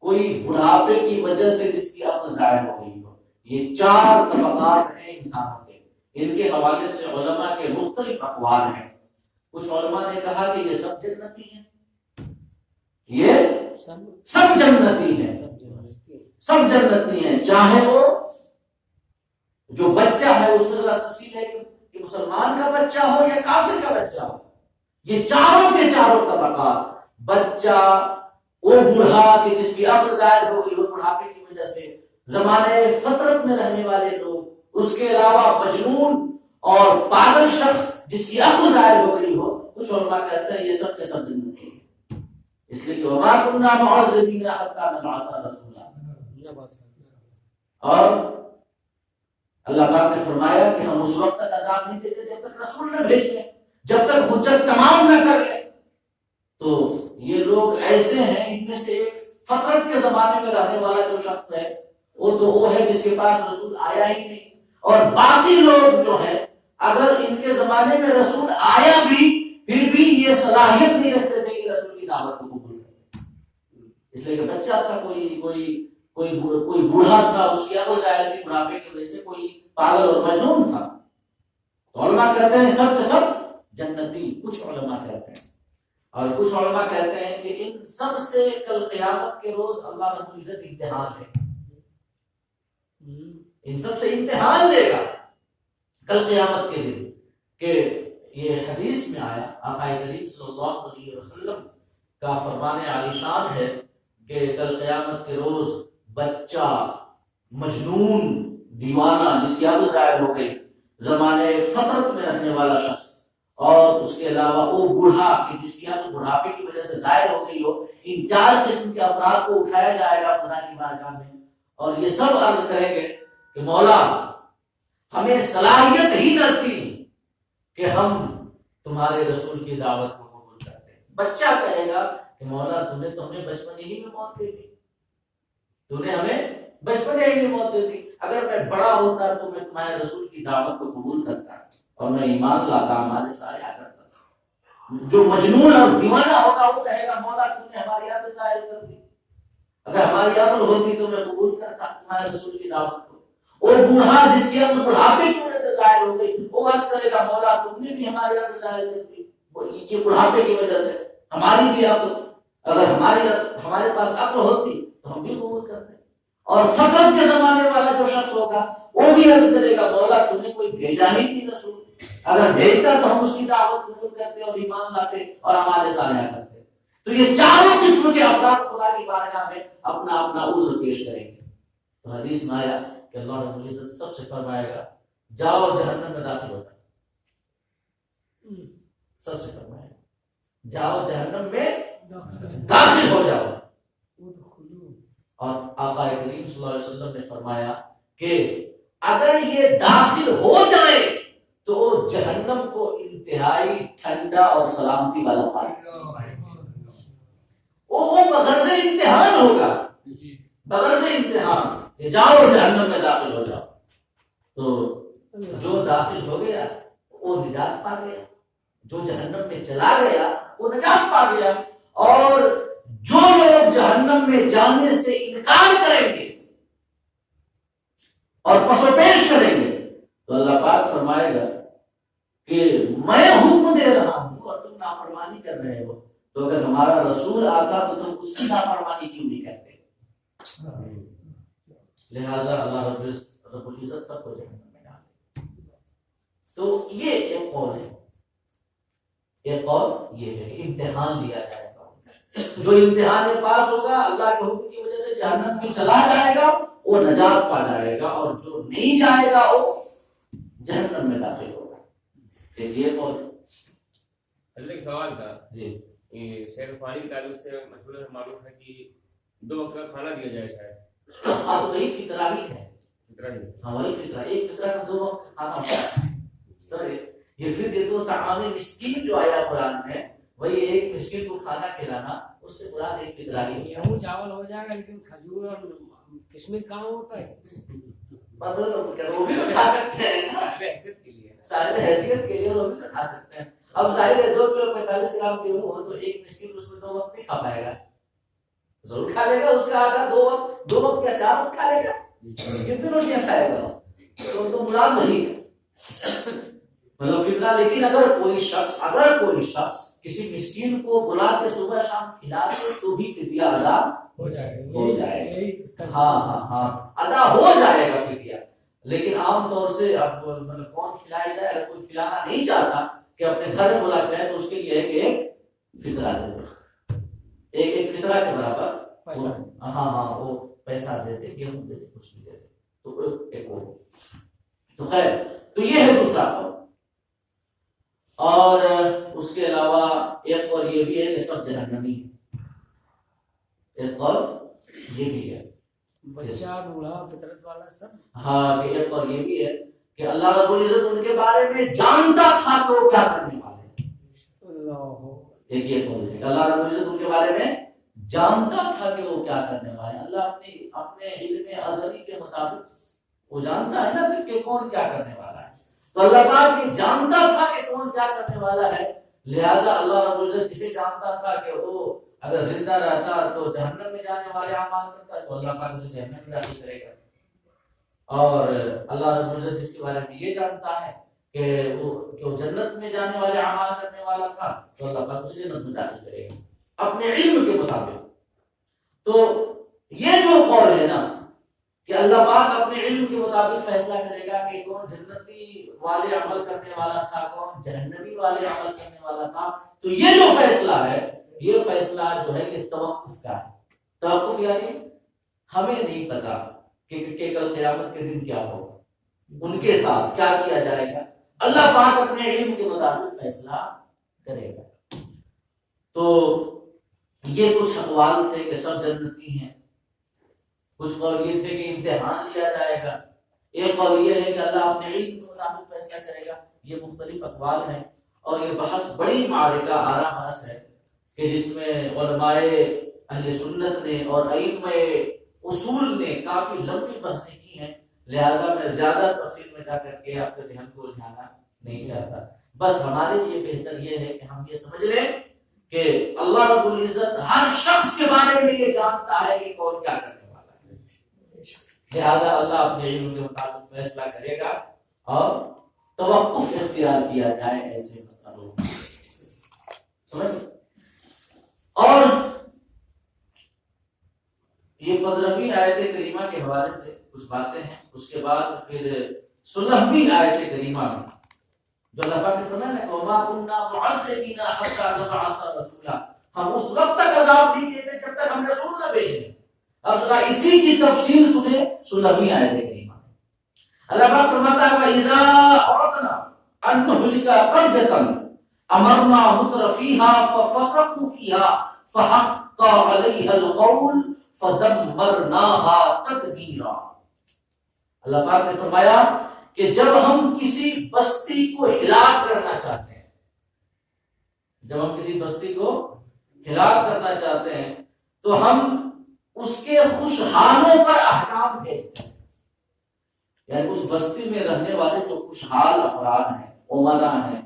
کوئی بڑھاپے کی وجہ سے جس کی عقل ظاہر ہو گئی ہو. یہ چار طبقات ہیں انسانوں کے. ان کے حوالے سے علماء کے مختلف اقوال ہیں. کچھ علماء نے کہا کہ یہ سب جنتی ہیں، یہ سب جنتی ہیں، سب جنتی ہیں، چاہے وہ جو بچہ ہے اس میں ذرا تفصیل ہے کہ مسلمان کا بچہ ہو یا کافر کا بچہ ہو. یہ چاروں کے چاروں طبقات، بچہ، وہ بوڑھا کہ جس کی عقل ظاہر ہو گئی ہو بڑھاپے کی وجہ سے، زمانے فطرت میں رہنے والے لوگ، اس کے علاوہ مجنون اور پاگل شخص جس کی عقل ظاہر ہو گئی ہو. کچھ علماء کہتے ہیں یہ سب کے سب جنتی ہیں، اس لیے کہ وما كنا معذبين حتى نبعث رسولا. اور اللہ پاک نے فرمایا کہ ہم اس وقت تک عذاب نہیں دیتے جب تک رسول نہ بھیج لیں، جب تک حجت تمام نہ کر لیں. تو یہ لوگ ایسے ہیں، ان میں سے ایک فطرت کے زمانے میں رہنے والا جو شخص ہے وہ ہے جس کے پاس رسول آیا ہی نہیں. اور باقی لوگ جو ہیں اگر ان کے زمانے میں رسول آیا بھی پھر بھی یہ صلاحیت نہیں رکھتے تھے کہ رسول کی دعوت کو قبول کریں، اس لیے کہ بچہ تھا، کوئی بوڑھا تھا، اس کی عقل ظاہر تھی بڑھاپے کی وجہ سے، کوئی پاگل اور مجنون تھا. تو علماء کہتے ہیں سب کے سب جنتی. کچھ علماء کہتے ہیں، اور کچھ علماء کہتے ہیں کہ ان سب سے کل قیامت کے روز اللہ رب العزت امتحان لے گا، ان سب سے امتحان لے گا کل قیامت کے دن. کہ یہ حدیث میں آیا، آقا کریم صلی اللہ علیہ وسلم کا فرمان عالی شان ہے کہ کل قیامت کے روز بچہ، مجنون، دیوانہ جس کی عقل ظاہر ہو گئی، زمانے فطرت میں رہنے والا شخص، اور اس کے علاوہ وہ بوڑھا کہ جس کی عقل بڑھاپے کی وجہ سے ظاہر ہو گئی ہو، ان چار قسم کے افراد کو اٹھایا جائے گا خدا کی بارگاہ میں. اور یہ سب عرض کریں گے کہ مولا ہمیں صلاحیت ہی نہ تھی کہ ہم تمہارے رسول کی دعوت کو قبول کرتے. بچہ کہے گا کہ مولا تو ہمیں بچپن ہی میں موت دے دی، تو نے ہمیں بچپن ہی میں موت دے دی. اگر میں بڑا ہوتا تو میں تمہارے رسول کی دعوت کو قبول کرتا اور میں ایمان لاتا، ہمارے سارے کرتا. جو مجنون اور دیوانہ ہوگا وہ کہے گا مولا تم نے ہماری عقل ظاہر کر دی، اگر ہماری عقل ہوتی تو میں قبول کرتا تمہارے رسول کی دعوت کو. اور بوڑھا جس کی عقل بڑھاپے کی وجہ سے ظاہر ہو گئی وہ عرض کرے گا مولا تم نے بھی ہماری عقل ظاہر کر دی، یہ بڑھاپے کی وجہ سے ہماری بھی عقل، اگر ہمارے پاس عقل ہوتی تو ہم بھی قبول کرتے. اور فقر کے زمانے والا جو شخص ہوگا وہ بھی عرض کرے گا مولا تم نے کوئی بھیجا ہی نہیں رسول، اگر بھیجتا تو ہم اس کی دعوت قبول کرتے اور ایمان لاتے اور ہمارے صالحہ کرتے۔ تو یہ چاروں قسم کے افراد خدا کی بارگاہ میں اپنا اپنا عذر پیش کریں گے۔ تو حدیث میں آیا کہ اللہ رب العزت سب سے فرمائے گا جاؤ جہنم میں داخل ہو جاؤ، سب سے فرمائے گا جاؤ جہنم میں داخل ہو جاؤ۔ اور آقا کریم صلی اللہ علیہ وسلم نے فرمایا کہ اگر یہ داخل ہو جائے تو جہنم کو انتہائی ٹھنڈا اور سلامتی والا پانی، وہ بغرض امتحان ہوگا، بغرض امتحان کہ جاؤ جہنم میں داخل ہو جاؤ۔ تو جو داخل ہو گیا وہ نجات پا گیا، جو جہنم میں چلا گیا وہ نجات پا گیا، اور جو لوگ جہنم میں جانے سے انکار کریں گے اور پس و پیش کریں گے تو اللہ پاک فرمائے گا کہ میں حکم دے رہا ہوں اور تم نافرمانی کر رہے ہو، تو اگر ہمارا رسول آتا تو تم اس کی نافرمانی کیوں نہیں کرتے؟ لہذا اللہ رب العزت سب کو جہنم میں ڈالے۔ تو یہ ایک قول ہے، ایک قول یہ ہے کہ امتحان لیا جائے گا، جو امتحان میں پاس ہوگا اللہ کے حکم کی وجہ سے جہنم میں چلا جائے گا وہ نجات پا جائے گا، اور جو نہیں جائے گا وہ جہنم میں داخل ہوگا۔ یہ قول حضرت ایک سوال تھا جی، شیخ فانی کے تعلق سے مشہور معلوم ہے کہ 2 وقت کا کھانا دیا جائے شاید، اب صحیح فطرہ ہی ہے، فطرہ ہی ہماری فطرہ ایک فطرہ کا 2 وقت کھانا ہوتا ہے۔ سر یہ فطر تو طعام مسکین جو آیا قرآن میں، وہی ایک مسکین کو کھانا کھلانا، اس سے قرآن ایک فطرہ ہی ہے۔ گیہوں چاول ہو جائے گا لیکن کھجور اور کشمش کہاں ہوتا ہے؟ وہ بھی تو کھا سکتے ہیں نا، صاحب حیثیت کے لیے، صاحب حیثیت کے لیے وہ بھی تو کھا سکتے ہیں۔ اب ظاہر ہے 2 کلو 45 گرام گیہوں ہو تو ایک مسکین اس میں 2 وقت نہیں کھا پائے گا، ضرور کھا لے گا، اس کا آقا 2 وقت یا 4 وقت کھا لے گا، کتنی روٹیاں کھائے گا؟ تو مراد نہیں ہے مطلب فطرہ۔ لیکن اگر کوئی شخص کسی مسکین کو بلا کے صبح شام کھلا دے تو بھی فدیہ ادا ہو جائے گا۔ ہاں ادا ہو جائے گا فدیہ۔ لیکن عام طور سے اب مطلب کون کھلایا جائے، اگر کوئی کھلانا نہیں چاہتا کہ اپنے گھر میں بلا کے آئے تو اس کے لیے ایک فطرہ دے دو، ایک فطرہ کے برابر ہاں وہ پیسہ دے دے، گیہوں دے دے، کچھ بھی دے دے، تو ایک وہ تو خیر۔ تو یہ ہے دوسرا قول۔ اور اس کے علاوہ ایک اور یہ بھی ہے کہ سب جہنمی ہے، ایک اور یہ بھی ہے بچہ بوڑھا فطرت والا سب۔ ہاں کہ ایک اور یہ بھی ہے کہ اللہ رب العزت ان کے بارے میں جانتا تھا کہ وہ کیا کرنے والے ہیں۔ ایک یہ قول ہے کہ اللہ رب العزت ان کے بارے میں جانتا تھا کہ وہ کیا کرنے والے ہیں۔ اللہ اپنے علم ازلی کے مطابق وہ جانتا ہے نا کہ کون کیا کرنے والا ہے، تو اللہ پاک یہ جانتا تھا کہ کون کیا کرنے والا ہے، لہذا اللہ رب العزت جسے جانتا تھا کہ وہ اگر زندہ رہتا تو جہنم میں جانے والے اعمال کرتا تو اللہ پاک اسے جہنم میں داخل کرے گا، اور اللہ رب العزت جس کے بارے میں یہ جانتا ہے کہ وہ جنت میں جانے والے اعمال کرنے والا تھا تو اللہ پاک اسے جنت میں داخل کرے گا اپنے علم کے مطابق۔ تو یہ جو قول ہے نا کہ اللہ پاک اپنے علم کے مطابق فیصلہ کرے گا کہ کون جنتی والے عمل کرنے والا تھا، کون جہنمی والے عمل کرنے والا تھا، تو یہ جو فیصلہ ہے، یہ فیصلہ جو ہے یہ توقف کا ہے۔ توقف یعنی ہمیں نہیں پتا کہ کل قیامت کے دن کیا ہوگا، ان کے ساتھ کیا کیا جائے گا، اللہ پاک اپنے علم کے مطابق فیصلہ کرے گا۔ تو یہ کچھ اقوال تھے کہ سب جنتی ہیں، کچھ قول یہ تھے کہ امتحان لیا جائے گا، ایک قول یہ ہے کہ اللہ اپنے علم کے مطابق فیصلہ کرے گا۔ یہ مختلف اقوال ہیں اور یہ بحث بڑی معرکہ آرا بحث ہے کہ جس میں علماء اہل سنت نے اور ائمہ اصول نے کافی لمبی بحثیں کی ہیں، لہٰذا میں زیادہ تفصیل میں جا کر کے آپ کے ذہن کو الجھانا نہیں چاہتا۔ بس ہمارے لیے بہتر یہ ہے کہ ہم یہ سمجھ لیں کہ اللہ رب العزت ہر شخص کے بارے میں یہ جانتا ہے کہ کون کیا کرنے والا ہے، لہذا اللہ اپنے علم کے مطابق فیصلہ کرے گا اور توقف اختیار کیا جائے ایسے مسئلوں میں، سمجھ۔ اور یہ 15ویں آیت کریمہ کے حوالے سے کچھ باتیں ہیں. اس کے بعد پھر 16ویں آیت کریمہ میں جو اللہ پاک نے فرمایا نا وَمَا كُنَّا مُعَذِّبِينَ حَتَّى نَبْعَثَ رَسُولًا، ہم اس وقت تک عذاب نہیں دیتے جب تک ہم رسول نہ بھیجیں. اب ذرا اسی کی تفصیل سنیں 16ویں آیت کریمہ. اللہ پاک فرماتا ہے وَإِذَا أَرَدْنَا أَن نُهْلِكَ قَرْيَةً أَمَرْنَا مُتْرَفِيهَا فَفَسَقُوا فِيهَا فَحَقَّ عَلَيْهَا الْقَوْلُ فَدَمَّرْنَاهَا تَدْمِيرًا. اللہ پاک نے فرمایا کہ جب ہم کسی بستی کو ہلاک کرنا چاہتے ہیں، جب ہم کسی بستی کو ہلاک کرنا چاہتے ہیں تو ہم اس کے خوشحالوں پر احکام بھیجتے ہیں. یعنی اس بستی میں رہنے والے جو خوشحال افراد ہیں، عمرا ہیں،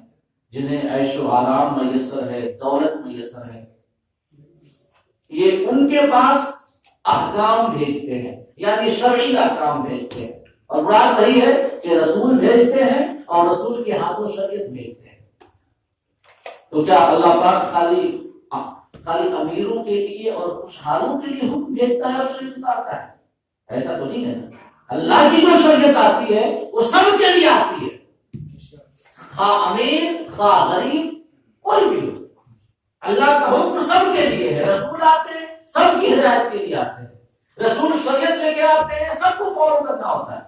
جنہیں عیش و آرام میسر ہے، دولت میسر ہے، یہ ان کے پاس احکام بھیجتے ہیں، یعنی شرعی احکام بھیجتے ہیں. اور مراد وہی ہے کہ رسول بھیجتے ہیں اور رسول کے ہاتھوں شریعت بھیجتے ہیں. تو کیا اللہ پاک خالی امیروں کے لیے اور خوشحالوں کے لیے حکم بھیجتا ہے اور شریعت اتارتا ہے؟ ایسا تو نہیں ہے نا. اللہ کی جو شریعت آتی ہے وہ سب کے لیے آتی ہے، خواہ امیر خواہ غریب کوئی بھی ہو. اللہ کا حکم سب کے لیے ہے. رسول آتے ہیں سب کی ہدایت کے لیے آتے ہیں، رسول شریعت لے کے آتے ہیں، سب کو فالو کرنا ہوتا ہے.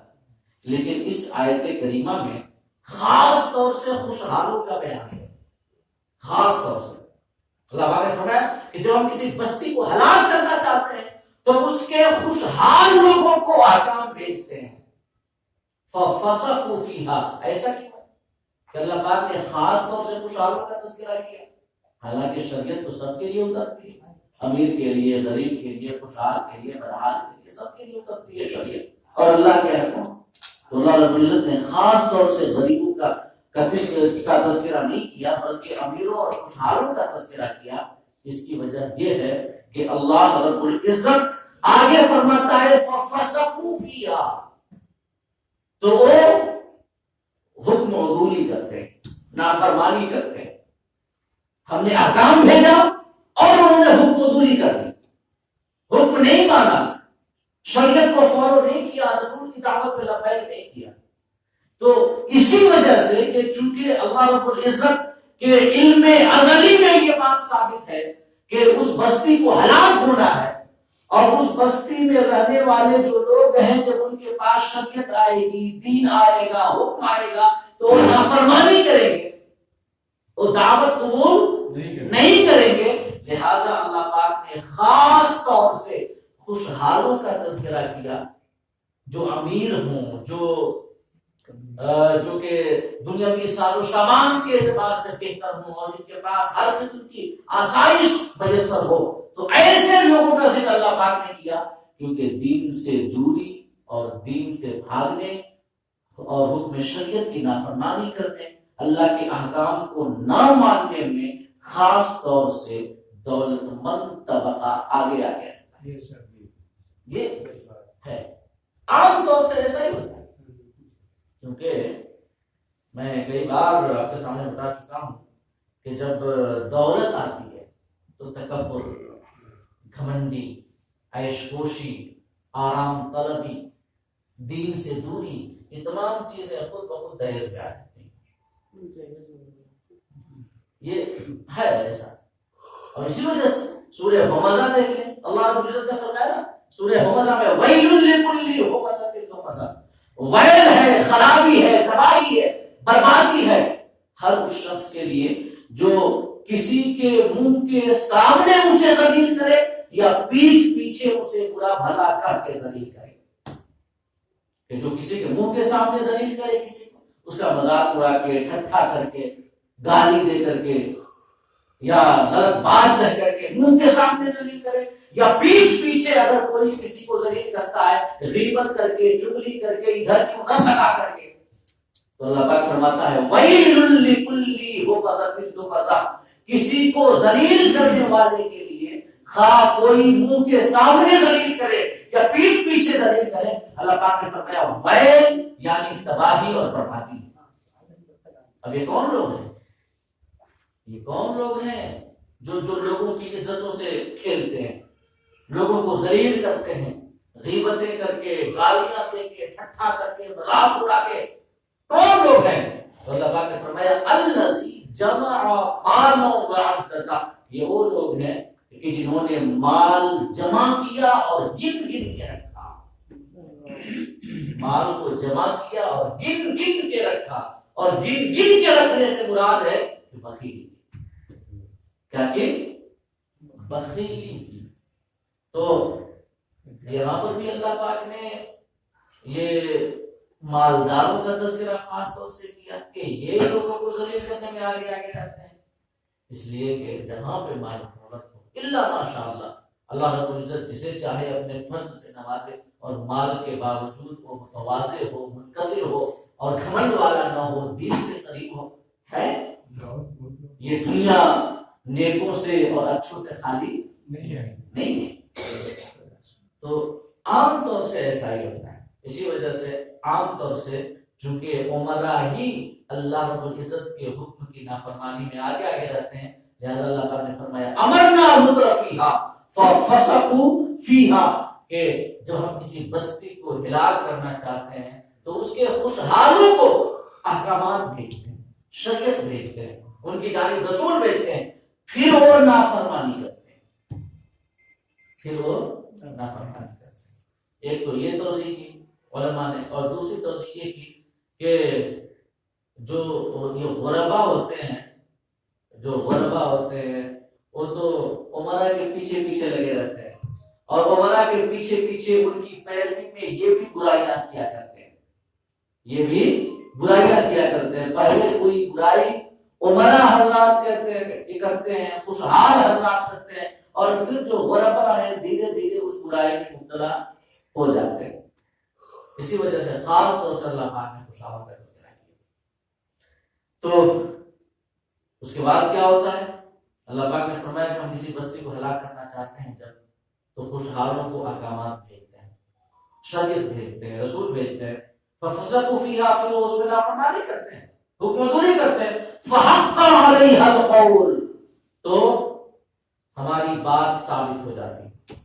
لیکن اس آیت کریمہ میں خاص طور سے خوشحالوں کا بیان ہے. خاص طور سے اللہ پاک نے فرمایا کہ جب ہم کسی بستی کو ہلاک کرنا چاہتے ہیں تو اس کے خوشحال لوگوں کو احکام بھیجتے ہیں. فَفَسَقُوا فِيهَا. ایسا کیوں کہ اللہ پاک نے خاص طور سے خوشحالوں کا تذکرہ کیا؟ حالانکہ شریعت تو سب کے لیے اترتی ہے، امیر کے لیے، غریب کے لیے، خوشحال کے لیے، بدحال کے لیے، سب کے لیے اترتی ہے شریعت. اور اللہ کے حکم تو اللہ رب العزت نے خاص طور سے غریبوں کا تذکرہ نہیں کیا بلکہ امیروں اور خوشحالوں کا تذکرہ کیا. اس کی وجہ یہ ہے کہ اللہ رب العزت آگے فرماتا ہے فَفَسَقُوا فِيهَا، تو وہ حکم عدولی کرتے ہیں، نافرمانی کرتے ہیں. ہم نے احکام بھیجا اور انہوں نے حکم عدولی کر دی، حکم نہیں مانا، شریعت کو فالو نہیں کیا، رسول کی دعوت پہ لبیک نہیں کیا. تو اسی وجہ سے کہ چونکہ اللہ رب العزت کے علم ازلی میں یہ بات ثابت ہے کہ اس بستی کو ہلاک ہونا ہے، اور اس بستی میں رہنے والے جو لوگ ہیں جب ان کے پاس شریعت آئے گی، دین آئے گا، حکم آئے گا تو وہ نافرمانی کریں گے، وہ دعوت قبول نہیں کریں گے. لہذا اللہ پاک نے خاص طور سے خوشحالوں کا تذکرہ کیا، جو امیر ہوں، جو کہ دنیاوی ساز و سامان کے اعتبار سے بہتر ہوں اور جن کے پاس ہر قسم کی آسائش میسر ہو. تو ایسے لوگوں کا ذکر اللہ پاک نے کیا کیونکہ دین سے دوری اور دین سے بھاگنے اور حکم شریعت کی نافرمانی کرنے، اللہ کے احکام کو نہ ماننے میں خاص طور سے دولت مند طبقہ آگے آ گیا. یہ ہے عام طور سے ایسا ہی ہوتا ہے. کیونکہ میں کئی بار آپ کے سامنے بتا چکا ہوں کہ جب دولت آتی ہے تو تکبر، گھمنڈی، عیش پوشی، آرام طلبی، دین سے دوری، یہ تمام چیزیں خود بخود دہیز میں آ جاتی ہیں. یہ ہے ایسا. اور اسی وجہ سے سورہ ہمزہ دیکھ لیں، اللہ رب العزت نے فرمایا نا سورہ ہمزہ میں وَيْلٌ لِكُلِّ ہُمَزَةٍ لُمَزَةٍ، ویل ہے، خرابی ہے، تباہی ہے، بربادی ہے ہر اس شخص کے لیے جو کسی کے منہ کے سامنے اسے ذلیل کرے یا پیٹھ پیچھے اسے برا بھلا کر کے ذلیل کرے. کہ جو کسی کے منہ کے سامنے ذلیل کرے کسی کو، اس کا مذاق اڑا کے، ٹھٹھا کر کے، گالی دے کر کے، یا غلط بات کہہ کر کے منہ کے سامنے ذلیل کرے، یا پیٹھ پیچھے اگر کوئی کسی کو ذلیل کرتا ہے غیبت کر کے، چغلی کر کے، ادھر کی ادھر لگا کر کے، تو اللہ پاک فرماتا ہے وَيْلٌ لِكُلِّ هُمَزَةٍ لُمَزَةٍ، کسی کو ذلیل کرنے والے کے لیے خواہ کوئی منہ کے سامنے ذلیل کرے یا پیٹھ پیچھے ذلیل کرے، اللہ پاک نے فرمایا ویل یعنی تباہی اور بربادی. اب یہ کون لوگ ہیں؟ یہ کون لوگ ہیں جو لوگوں کی عزتوں سے کھیلتے ہیں، لوگوں کو ذلیل کرتے ہیں، غیبتیں کر کے، گالیاں دے کے، ٹھٹھا کر کے، مذاق اڑا کے. کون لوگ ہیں؟ تو اللہ پاک نے فرمایا الذی جمع مالا وعددا، یہ وہ لوگ ہیں کہ جنہوں نے مال جمع کیا اور گن گن کے رکھا. مال کو جمع کیا اور گن گن کے رکھا، اور گن گن کے رکھنے سے مراد ہے کہ بخیل. کیا کہ بخیل. تو یہاں پر بھی اللہ پاک نے یہ مالداروں کا تذکرہ خاص طور سے کیا کہ یہ لوگوں کو ذلیل کرنے میں آگے آگے رہتے ہیں، اس لیے کہ جہاں پہ مال دولت ہو الا ماشاء اللہ، اللہ رب العزت جسے چاہے اپنے فضل سے نوازے، اور مال کے باوجود وہ متواضع ہو، منکسر ہو اور گھمنڈ والا نہ ہو، دین سے قریب ہو. ہے یہ دنیا نیکوں سے اور اچھوں سے خالی نہیں ہے. تو عام طور سے ایسا ہی ہوتا ہے. اسی وجہ سے عام طور سے چونکہ عمرہ ہی اللہ رب العزت کے حکم کی نافرمانی میں آگے آگے رہتے ہیں، لہذا اللہ تعالیٰ نے فرمایا امرنا مترفیہا ففسقوا فیہا، کہ جب ہم کسی بستی کو ہلاک کرنا چاہتے ہیں تو اس کے خوشحالوں کو احکامات بھیجتے ہیں، شریعت بھیجتے ہیں، ان کی جانب رسول بھیجتے ہیں، پھر وہ نافرمانی کرتے ہیں، پھر وہ نافرمانی کرتے ہیں. ایک تو یہ توضیح کی علماء نے، اور دوسری توضیح یہ کی کہ جو یہ غربا ہوتے ہیں، وہ تو عمرہ کے پیچھے پیچھے لگے رہتے ہیں، اور عمرہ کے پیچھے پیچھے ان کی پیروی میں یہ بھی برائیاں کیا کرتے ہیں. پہلے کوئی برائی عمرہ حضرات کرتے ہیں، خوشحال حضرات کرتے ہیں، اور پھر جو غربا ہے دھیرے دھیرے اس برائی میں مبتلا ہو جاتے ہیں. اسی وجہ سے خاص طور سے اللہ پاک نے خوشحالوں کا تذکرہ کیا. تو اس کے بعد کیا ہوتا ہے؟ اللہ پاک نے فرمایا کہ ہم کسی بستی کو ہلاک کرنا چاہتے ہیں جب، تو خوشحالوں کو احکامات بھیجتے ہیں، شریعت بھیجتے ہیں، رسول بھیجتے ہیں. ففسقوا فیہا، پھر وہ اس میں نافرمانی کرتے ہیں، حکم دوری کرتے ہیں. فحق علیہا القول، تو ہماری بات ثابت ہو جاتی ہے.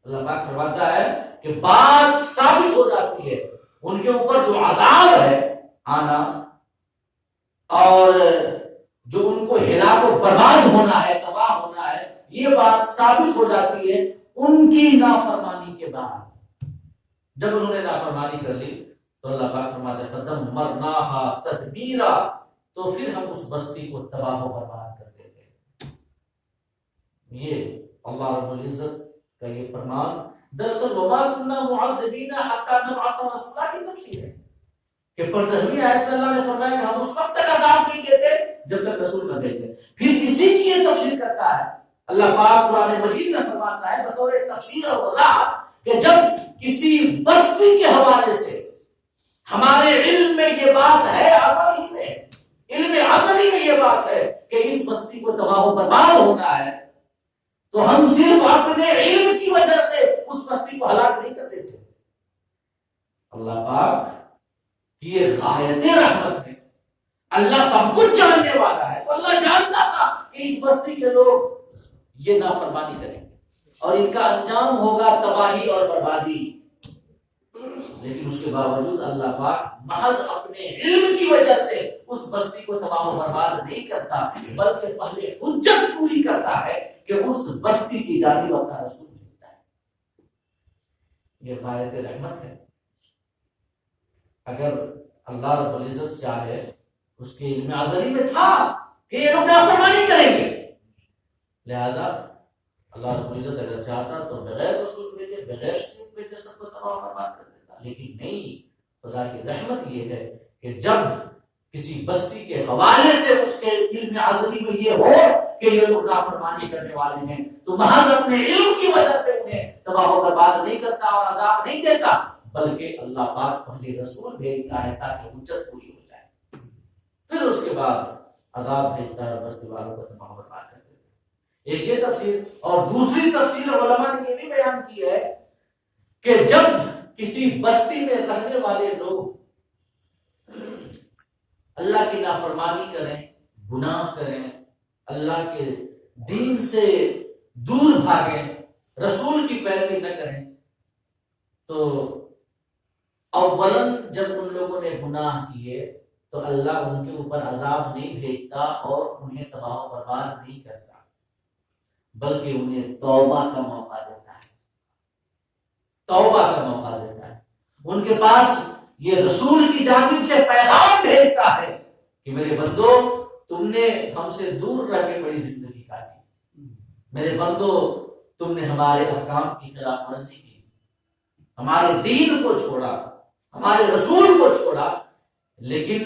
اللہ پاک فرماتا ہے کہ بات ثابت ہو جاتی ہے، ان کے اوپر جو عذاب ہے آنا، اور جو ان کو ہلاک و برباد ہونا ہے، تباہ ہونا ہے، یہ بات ثابت ہو جاتی ہے ان کی نافرمانی کے بعد. جب انہوں نے نافرمانی کر لی تو اللہ پاک فرماتے ہیں فدمرناها تدبیرا، تو پھر ہم اس بستی کو تباہ و برباد کر دیتے ہیں. یہ اللہ رب العزت کا یہ فرمان دراصل وما كنا معذبین حتی نبعث رسولا کی تفسیر ہے کہ 15ویں آیت میں اللہ نے فرمایا کہ ہم اس وقت تک عذاب نہیں دیتے جب تک رسول نہ بھیجیں. پھر اسی کی یہ تفسیر کرتا ہے اللہ پاک قرآن مجید میں فرماتا ہے بطور تفسیر اور وضاحت کہ جب کسی بستی کے حوالے سے ہمارے علم میں یہ بات ہے، علم ازلی میں یہ بات ہے کہ اس بستی کو تباہ و برباد ہونا ہے، تو ہم صرف اپنے علم کی وجہ سے اس بستی کو ہلاک نہیں کر دیتے. اللہ پاک کی یہ غایت رحمت ہے. اللہ سب کچھ جاننے والا ہے، تو اللہ جانتا تھا کہ اس بستی کے لوگ یہ نافرمانی کریں گے اور ان کا انجام ہوگا تباہی اور بربادی. لیکن اس کے باوجود اللہ پاک محض اپنے علم کی وجہ سے اس بستی کو تباہ و برباد نہیں کرتا، بلکہ پہلے حجت پوری کرتا ہے کہ اس بستی کی جانب اپنا رسول بھیجتا ہے. یہ غایت رحمت ہے. اگر اللہ رب العزت چاہے، اس کے علم ازلی میں تھا کہ یہ لوگ نافرمانی کریں گے، لہذا اللہ رب العزت اگر چاہتا تو بغیر رسول بھیجے، بغیر شریعت بھیجے سب کو تباہ و برباد کر دیتا. لیکن نہیں، خدا کی رحمت یہ ہے کہ جب کسی بستی کے حوالے سے اس کے علم ازلی میں یہ ہو کہ یہ لوگ نافرمانی کرنے والے ہیں، تو محض اپنے علم کی وجہ سے انہیں تباہ و برباد نہیں کرتا اور عذاب نہیں دیتا، بلکہ اللہ پاک پہلے رسول بھیجتا ہے تاکہ حجت پوری ہو جائے، پھر اس کے بعد عذاب بھیجتا ہے اور بستی والوں کو تباہ و برباد کر دیتا ہے. ایک یہ تفسیر، اور دوسری تفسیر علماء نے یہ بھی بیان کی ہے کہ جب کسی بستی میں رہنے والے لوگ اللہ کی نافرمانی کریں، گناہ کریں، اللہ کے دین سے دور بھاگیں، رسول کی پیروی نہ کریں تو اولاً جب ان لوگوں نے گناہ کیے تو اللہ ان کے اوپر عذاب نہیں بھیجتا اور انہیں تباہ و برباد نہیں کرتا، بلکہ انہیں توبہ کا موقع دیتا ہے، توبہ کا موقع دیتا ہے۔ ان کے پاس یہ رسول کی جانب سے پیغام بھیجتا ہے کہ میرے بندو تم نے ہم سے دور رہ کے بڑی زندگی کاٹی، میرے بندو تم نے ہمارے احکام کی خلاف ورزی کی، ہمارے دین کو چھوڑا، ہمارے رسول کو چھوڑا، لیکن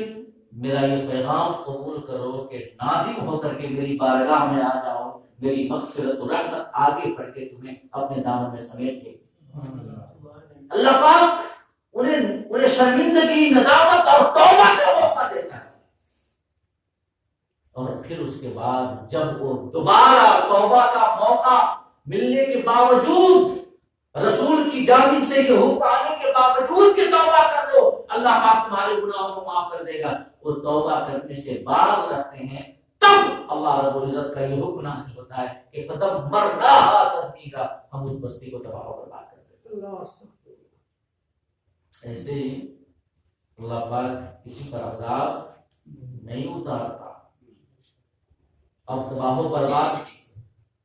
میرا یہ پیغام قبول کرو کہ نادم ہو کر کے میری بارگاہ میں آ جاؤ، میری مغفرت و رحمت آگے بڑھ کے تمہیں اپنے دامن میں سمیٹ لے۔ اللہ پاک انہیں شرمندگی، ندامت اور توبہ کا موقع دیتا ہے، اور پھر اس کے بعد جب وہ دوبارہ توبہ کا موقع ملنے کے باوجود، رسول کی جانب سے یہ حکم آنے کے باوجود کہ توبہ کر لو، اللہ پاک تمہارے گناہوں کو معاف کر دے گا، وہ توبہ کرنے سے باز رکھتے ہیں، تب اللہ رب العزت کا یہ حکم نازل ہوتا ہے کہ فدمرناہا تدمیرا، ہم اس بستی کو تباہ و برباد کر دیتے ہیں۔ ایسے ہی اللہ پاک کسی پر عذاب نہیں اتارتا۔ اب تباہ و برباد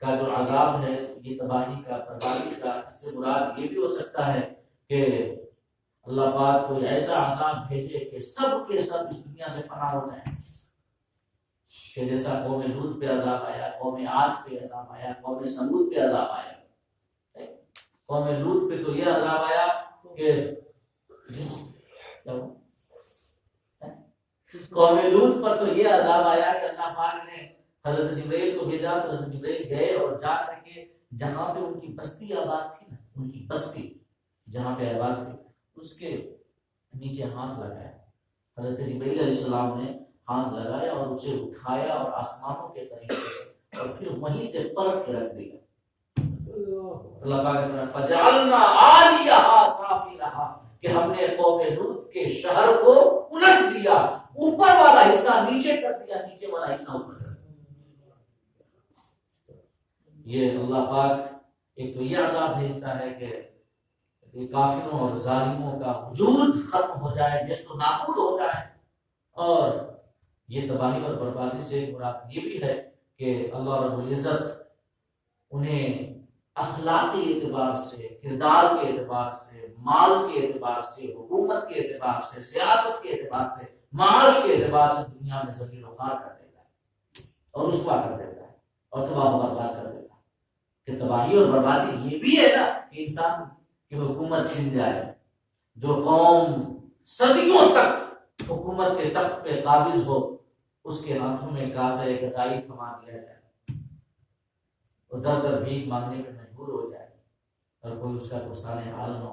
کا جو عذاب ہے، یہ تباہی کا، بربادی کا، اس سے مراد یہ بھی ہو سکتا ہے کہ اللہ پاک کوئی ایسا عذاب بھیجے کہ سب کے سب اس دنیا سے پناہ ہو جائیں، کہ جیسا قوم لوط پہ عذاب آیا، قوم عاد پہ عذاب آیا، قوم سمود پہ عذاب آیا۔ قوم لوط پہ تو یہ عذاب آیا کہ قوم لوط پر تو یہ عذاب آیا کہ اللہ پاک نے حضرت جبرائیل کو بھیجا تو حضرت جبرائیل گئے اور جا کر کے جہاں پہ ان کی بستی آباد تھی نا، ان کی بستی جہاں پہ آباد تھی اس کے نیچے ہاتھ لگایا، حضرت جبرائیل علیہ السلام نے ہاتھ لگایا اور اسے اٹھایا اور آسمانوں کے قریب کیا اور پھر وہیں سے پلٹ کے رکھ دیا۔ اللہ پاک نے فرمایا فجعلنا عالیہا سافلہا، کہ ہم نے قوم لوط کے شہر کو الٹ دیا، اوپر والا حصہ نیچے کر دیا، نیچے والا حصہ اوپر کر دیا۔ یہ اللہ پاک ایک تو یہ عذاب بھیجتا ہے کہ کافروں اور ظالموں کا وجود ختم ہو جائے، نیست و نابود ہو جائے، اور یہ تباہی اور بربادی سے مراد یہ بھی ہے کہ اللہ رب العزت انہیں اخلاقی اعتبار سے، کردار کے اعتبار سے، مال کے اعتبار سے، حکومت کے اعتبار سے، سیاست کے اعتبار سے، معاش کے اعتبار سے دنیا میں ذلیل و خوار کر دیتا ہے اور رسوا کر دیتا ہے اور تباہ و برباد کر دیتا ہے۔ کہ تباہی اور بربادی یہ بھی ہے نا کہ انسان کی حکومت چھن جائے، جو قوم صدیوں تک حکومت کے تخت پہ قابض ہو، اس کے ہاتھوں میں کاسہ گدائی تھما دیا جائے، وہ در در بھیک مانگنے میں مجبور ہو جائے اور کوئی اس کا پرسان حال نہ ہو۔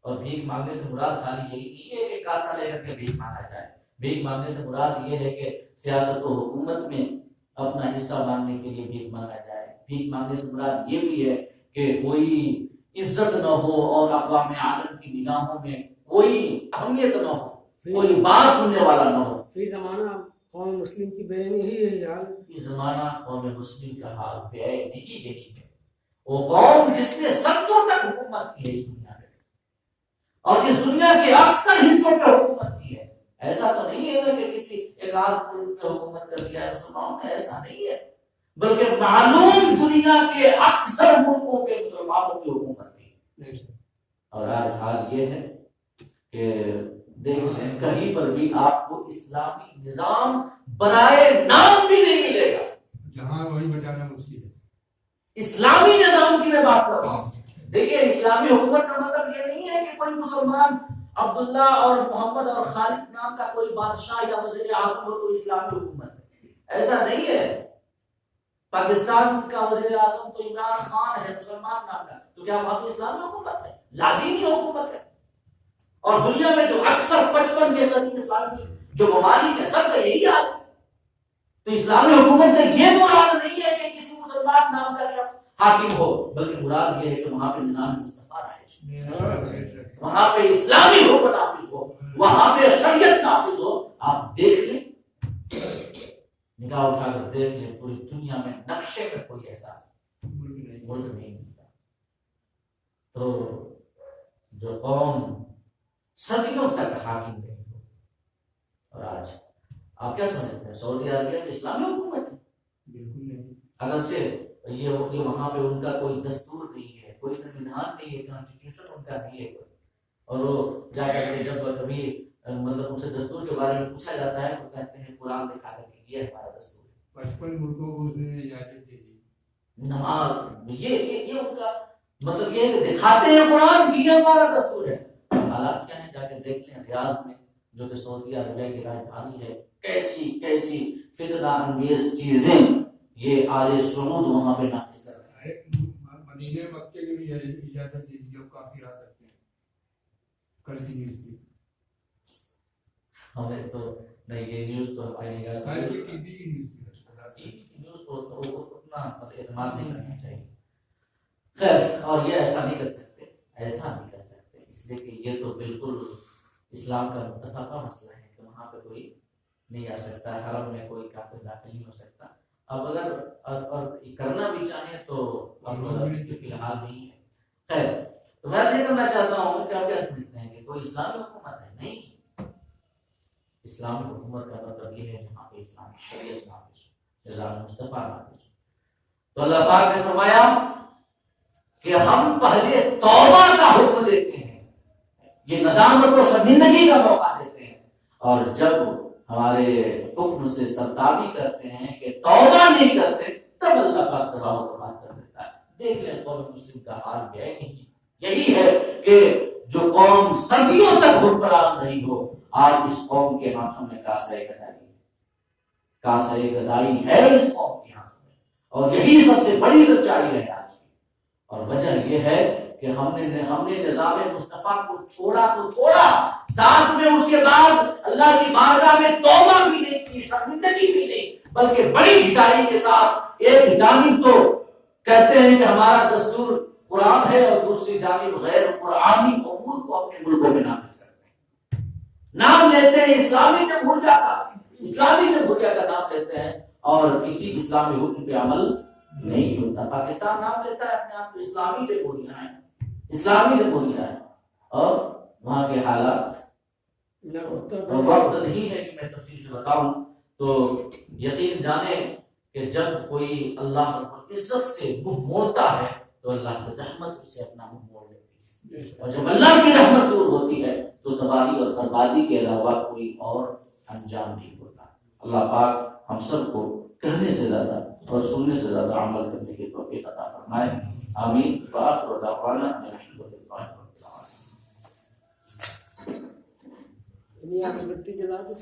اور بھیک مانگنے سے مراد خالی یہی نہیں ہے کہ کاسہ لے کر کے بھیک مانگا جائے، بھیک مانگنے سے مراد یہ ہے کہ سیاست و حکومت میں اپنا حصہ مانگنے کے لیے بھیک مانگا جائے۔ بھیک مانگنے سے مراد یہ بھی ہے کہ کوئی عزت نہ ہو اور اقوام عالم کی نگاہوں میں کوئی اہمیت نہ ہو، کوئی بات سننے والا نہ ہو۔ فی زمانہ قوم مسلم کی بے نہیں ہے حال، فی زمانہ قوم مسلم کا حال بے نہیں یہی ہے، وہ قوم جس نے صدیوں تک حکومت کی ہے اس دنیا میں اور اس دنیا کے اکثر حصوں پہ حکومت کی ہے۔ ایسا تو نہیں ہے کہ کسی ایک آدھ ملک پہ حکومت کر دیا ہے مسلمانوں نے، ایسا نہیں ہے، بلکہ معلوم دنیا کے اکثر ملکوں پہ مسلمانوں کی حکومت تھی۔ اور آج حال یہ ہے کہ دیکھیں کہیں پر بھی آپ کو اسلامی نظام برائے نام بھی نہیں ملے گا، جہاں وہی بچانا مشکل ہے۔ اسلامی نظام کی میں بات کر رہا ہوں۔ دیکھیے اسلامی حکومت کا مطلب یہ نہیں ہے کہ کوئی مسلمان عبداللہ اور محمد اور خالد نام کا کوئی بادشاہ یا وزیر اعظم ہو تو اسلامی حکومت ہے، ایسا نہیں ہے۔ پاکستان کا وزیر اعظم تو عمران خان ہے، مسلمان نام کا، تو کیا وہاں کی اسلامی حکومت ہے؟ لادینی حکومت ہے۔ اور دنیا میں جو اکثر 55 کے قریب اسلامی جو ممالک ہیں سب کا یہی حال ہے۔ تو اسلامی حکومت سے یہ مراد نہیں ہے کہ کسی مسلمان نام کا شخص حاکم ہو، بلکہ مراد یہ ہے کہ وہاں پہ نظام مصطفیٰ رہے، وہاں پہ اسلامی حکم نافذ ہو، وہاں پہ شریعت نافذ ہو۔ آپ دیکھ لیں، نگاہ اٹھا کر دیکھ لیں، پوری دنیا میں نقشے میں کوئی ایسا ملک نہیں ملتا تو جو قوم صدیوں تک حاکم رہی ہو، اور آج آپ کیا سمجھتے ہیں سعودی عربیہ میں اسلامی حکومت ہے؟ بالکل نہیں. اگرچہ یہ وہاں پہ ان کا کوئی دستور نہیں ہے، کوئی سنویدھان نہیں ہے، کانسٹیٹیوشن ان کا نہیں ہے کوئی، اور وہ جا کر کے جب کبھی مطلب ان سے دستور کے بارے میں پوچھا جاتا ہے تو کہتے ہیں قرآن دکھا کر کے یہ ہمارا دستور ہے. 55 ملکوں کو اس نے اجازت دے دی. نماز یہ ان کا مطلب یہ کہ دکھاتے ہیں قرآن کی یہ ہمارا دستور ہے. حالات کیا ہے جا کے دیکھ لیں ریاض میں جو کہ سعودی عربیہ کی راجدھانی ہے، کیسی کیسی فتنہ انگیز چیزیں یہ آل سعود وہاں پہ نافذ کر رہے ہیں. مدینہ مکے کے بھی اجازت دے دی، اب کافی آ سکتے ہیں کرتی یونیورسٹی. ہمیں تو نہیں یہ نیوز تو ہماری نگاہ ہر کی ٹی وی کی یونیورسٹی نیوز کو اتنا اعتماد نہیں کرنا چاہیے. خیر، اور یہ ایسا نہیں کر سکتے، ایسا نہیں کر سکتے، اس لیے کہ یہ تو بالکل اسلام کا متفقہ مسئلہ ہے کہ وہاں پہ کوئی نہیں آ سکتا، حرم میں کوئی کافر داخل نہیں ہو سکتا. اب اگر اور کرنا بھی چاہیں تو اب فی الحال نہیں ہے. خیر، تو میں یہ کرنا چاہتا ہوں کہ آپ کیا سمجھتے ہیں کہ کوئی اسلامی حکومت ہے؟ نہیں، اسلامی حکومت کا مطلب یہ ہے جہاں پہ اسلامی شریعت نافذ ہو، نظام مصطفیٰ نافذ ہو. تو اللہ پاک نے فرمایا کہ ہم پہلے توبہ کا حکم دیتے ہیں، یہ ندامت و شرمندگی کا موقع دیتے ہیں، اور جب ہمارے حکم سے سرتابی کرتے ہیں کہ توبہ نہیں کرتے تب اللہ پاک تباہ و برباد کر دیتا ہے. دیکھ لیں قوم مسلم کا حال بھی ہے نہیں. یہی ہے کہ جو قوم صدیوں تک حکمران رہی ہو، آج اس قوم کے ہاتھوں میں کاسۂ گدائی ہے، کاسۂ گدائی ہے اس قوم کے ہاتھوں میں، اور یہی سب سے بڑی سچائی ہے آج کی. اور وجہ یہ ہے کہ ہم نے نظام مصطفیٰ کو چھوڑا تو چھوڑا، ساتھ میں اس کے بعد اللہ کی بارگاہ میں توبہ بھی نہیں کی، شرمندگی بھی نہیں، بلکہ بڑی ڈھٹائی کے ساتھ ایک جانب تو کہتے ہیں کہ ہمارا دستور قرآن ہے، اور دوسری جانب غیر قرآنی امور کو اپنے ملکوں میں نافذ کرتے ہیں. نام لیتے ہیں اسلامی جمہوریہ کا، اسلامی جمہوریہ کا نام لیتے ہیں، اور کسی اسلامی حکم پہ عمل نہیں ہوتا. پاکستان نام لیتا ہے اپنے آپ کو اسلامی جمہوریہ ہے، اسلامی جمہوریہ ہے، اور وہاں کے حالات وقت نہیں ہے کہ میں تفصیل سے بتاؤں. تو یقین جانیں کہ جب کوئی اللہ رب العزت سے منہ موڑتا ہے تو اللہ کی رحمت اس سے اپنا منہ موڑ لیتی ہے، اور جب اللہ کی رحمت دور ہوتی ہے تو تباہی اور بربادی کے علاوہ کوئی اور انجام نہیں ہوتا. اللہ پاک ہم سب کو کہنے سے زیادہ اور سننے سے زیادہ عمل کرنے کی توفیق عطا فرمائے. آمین. وآخر دعوانا ان الحمد للہ رب العالمین. بتی جلا دو.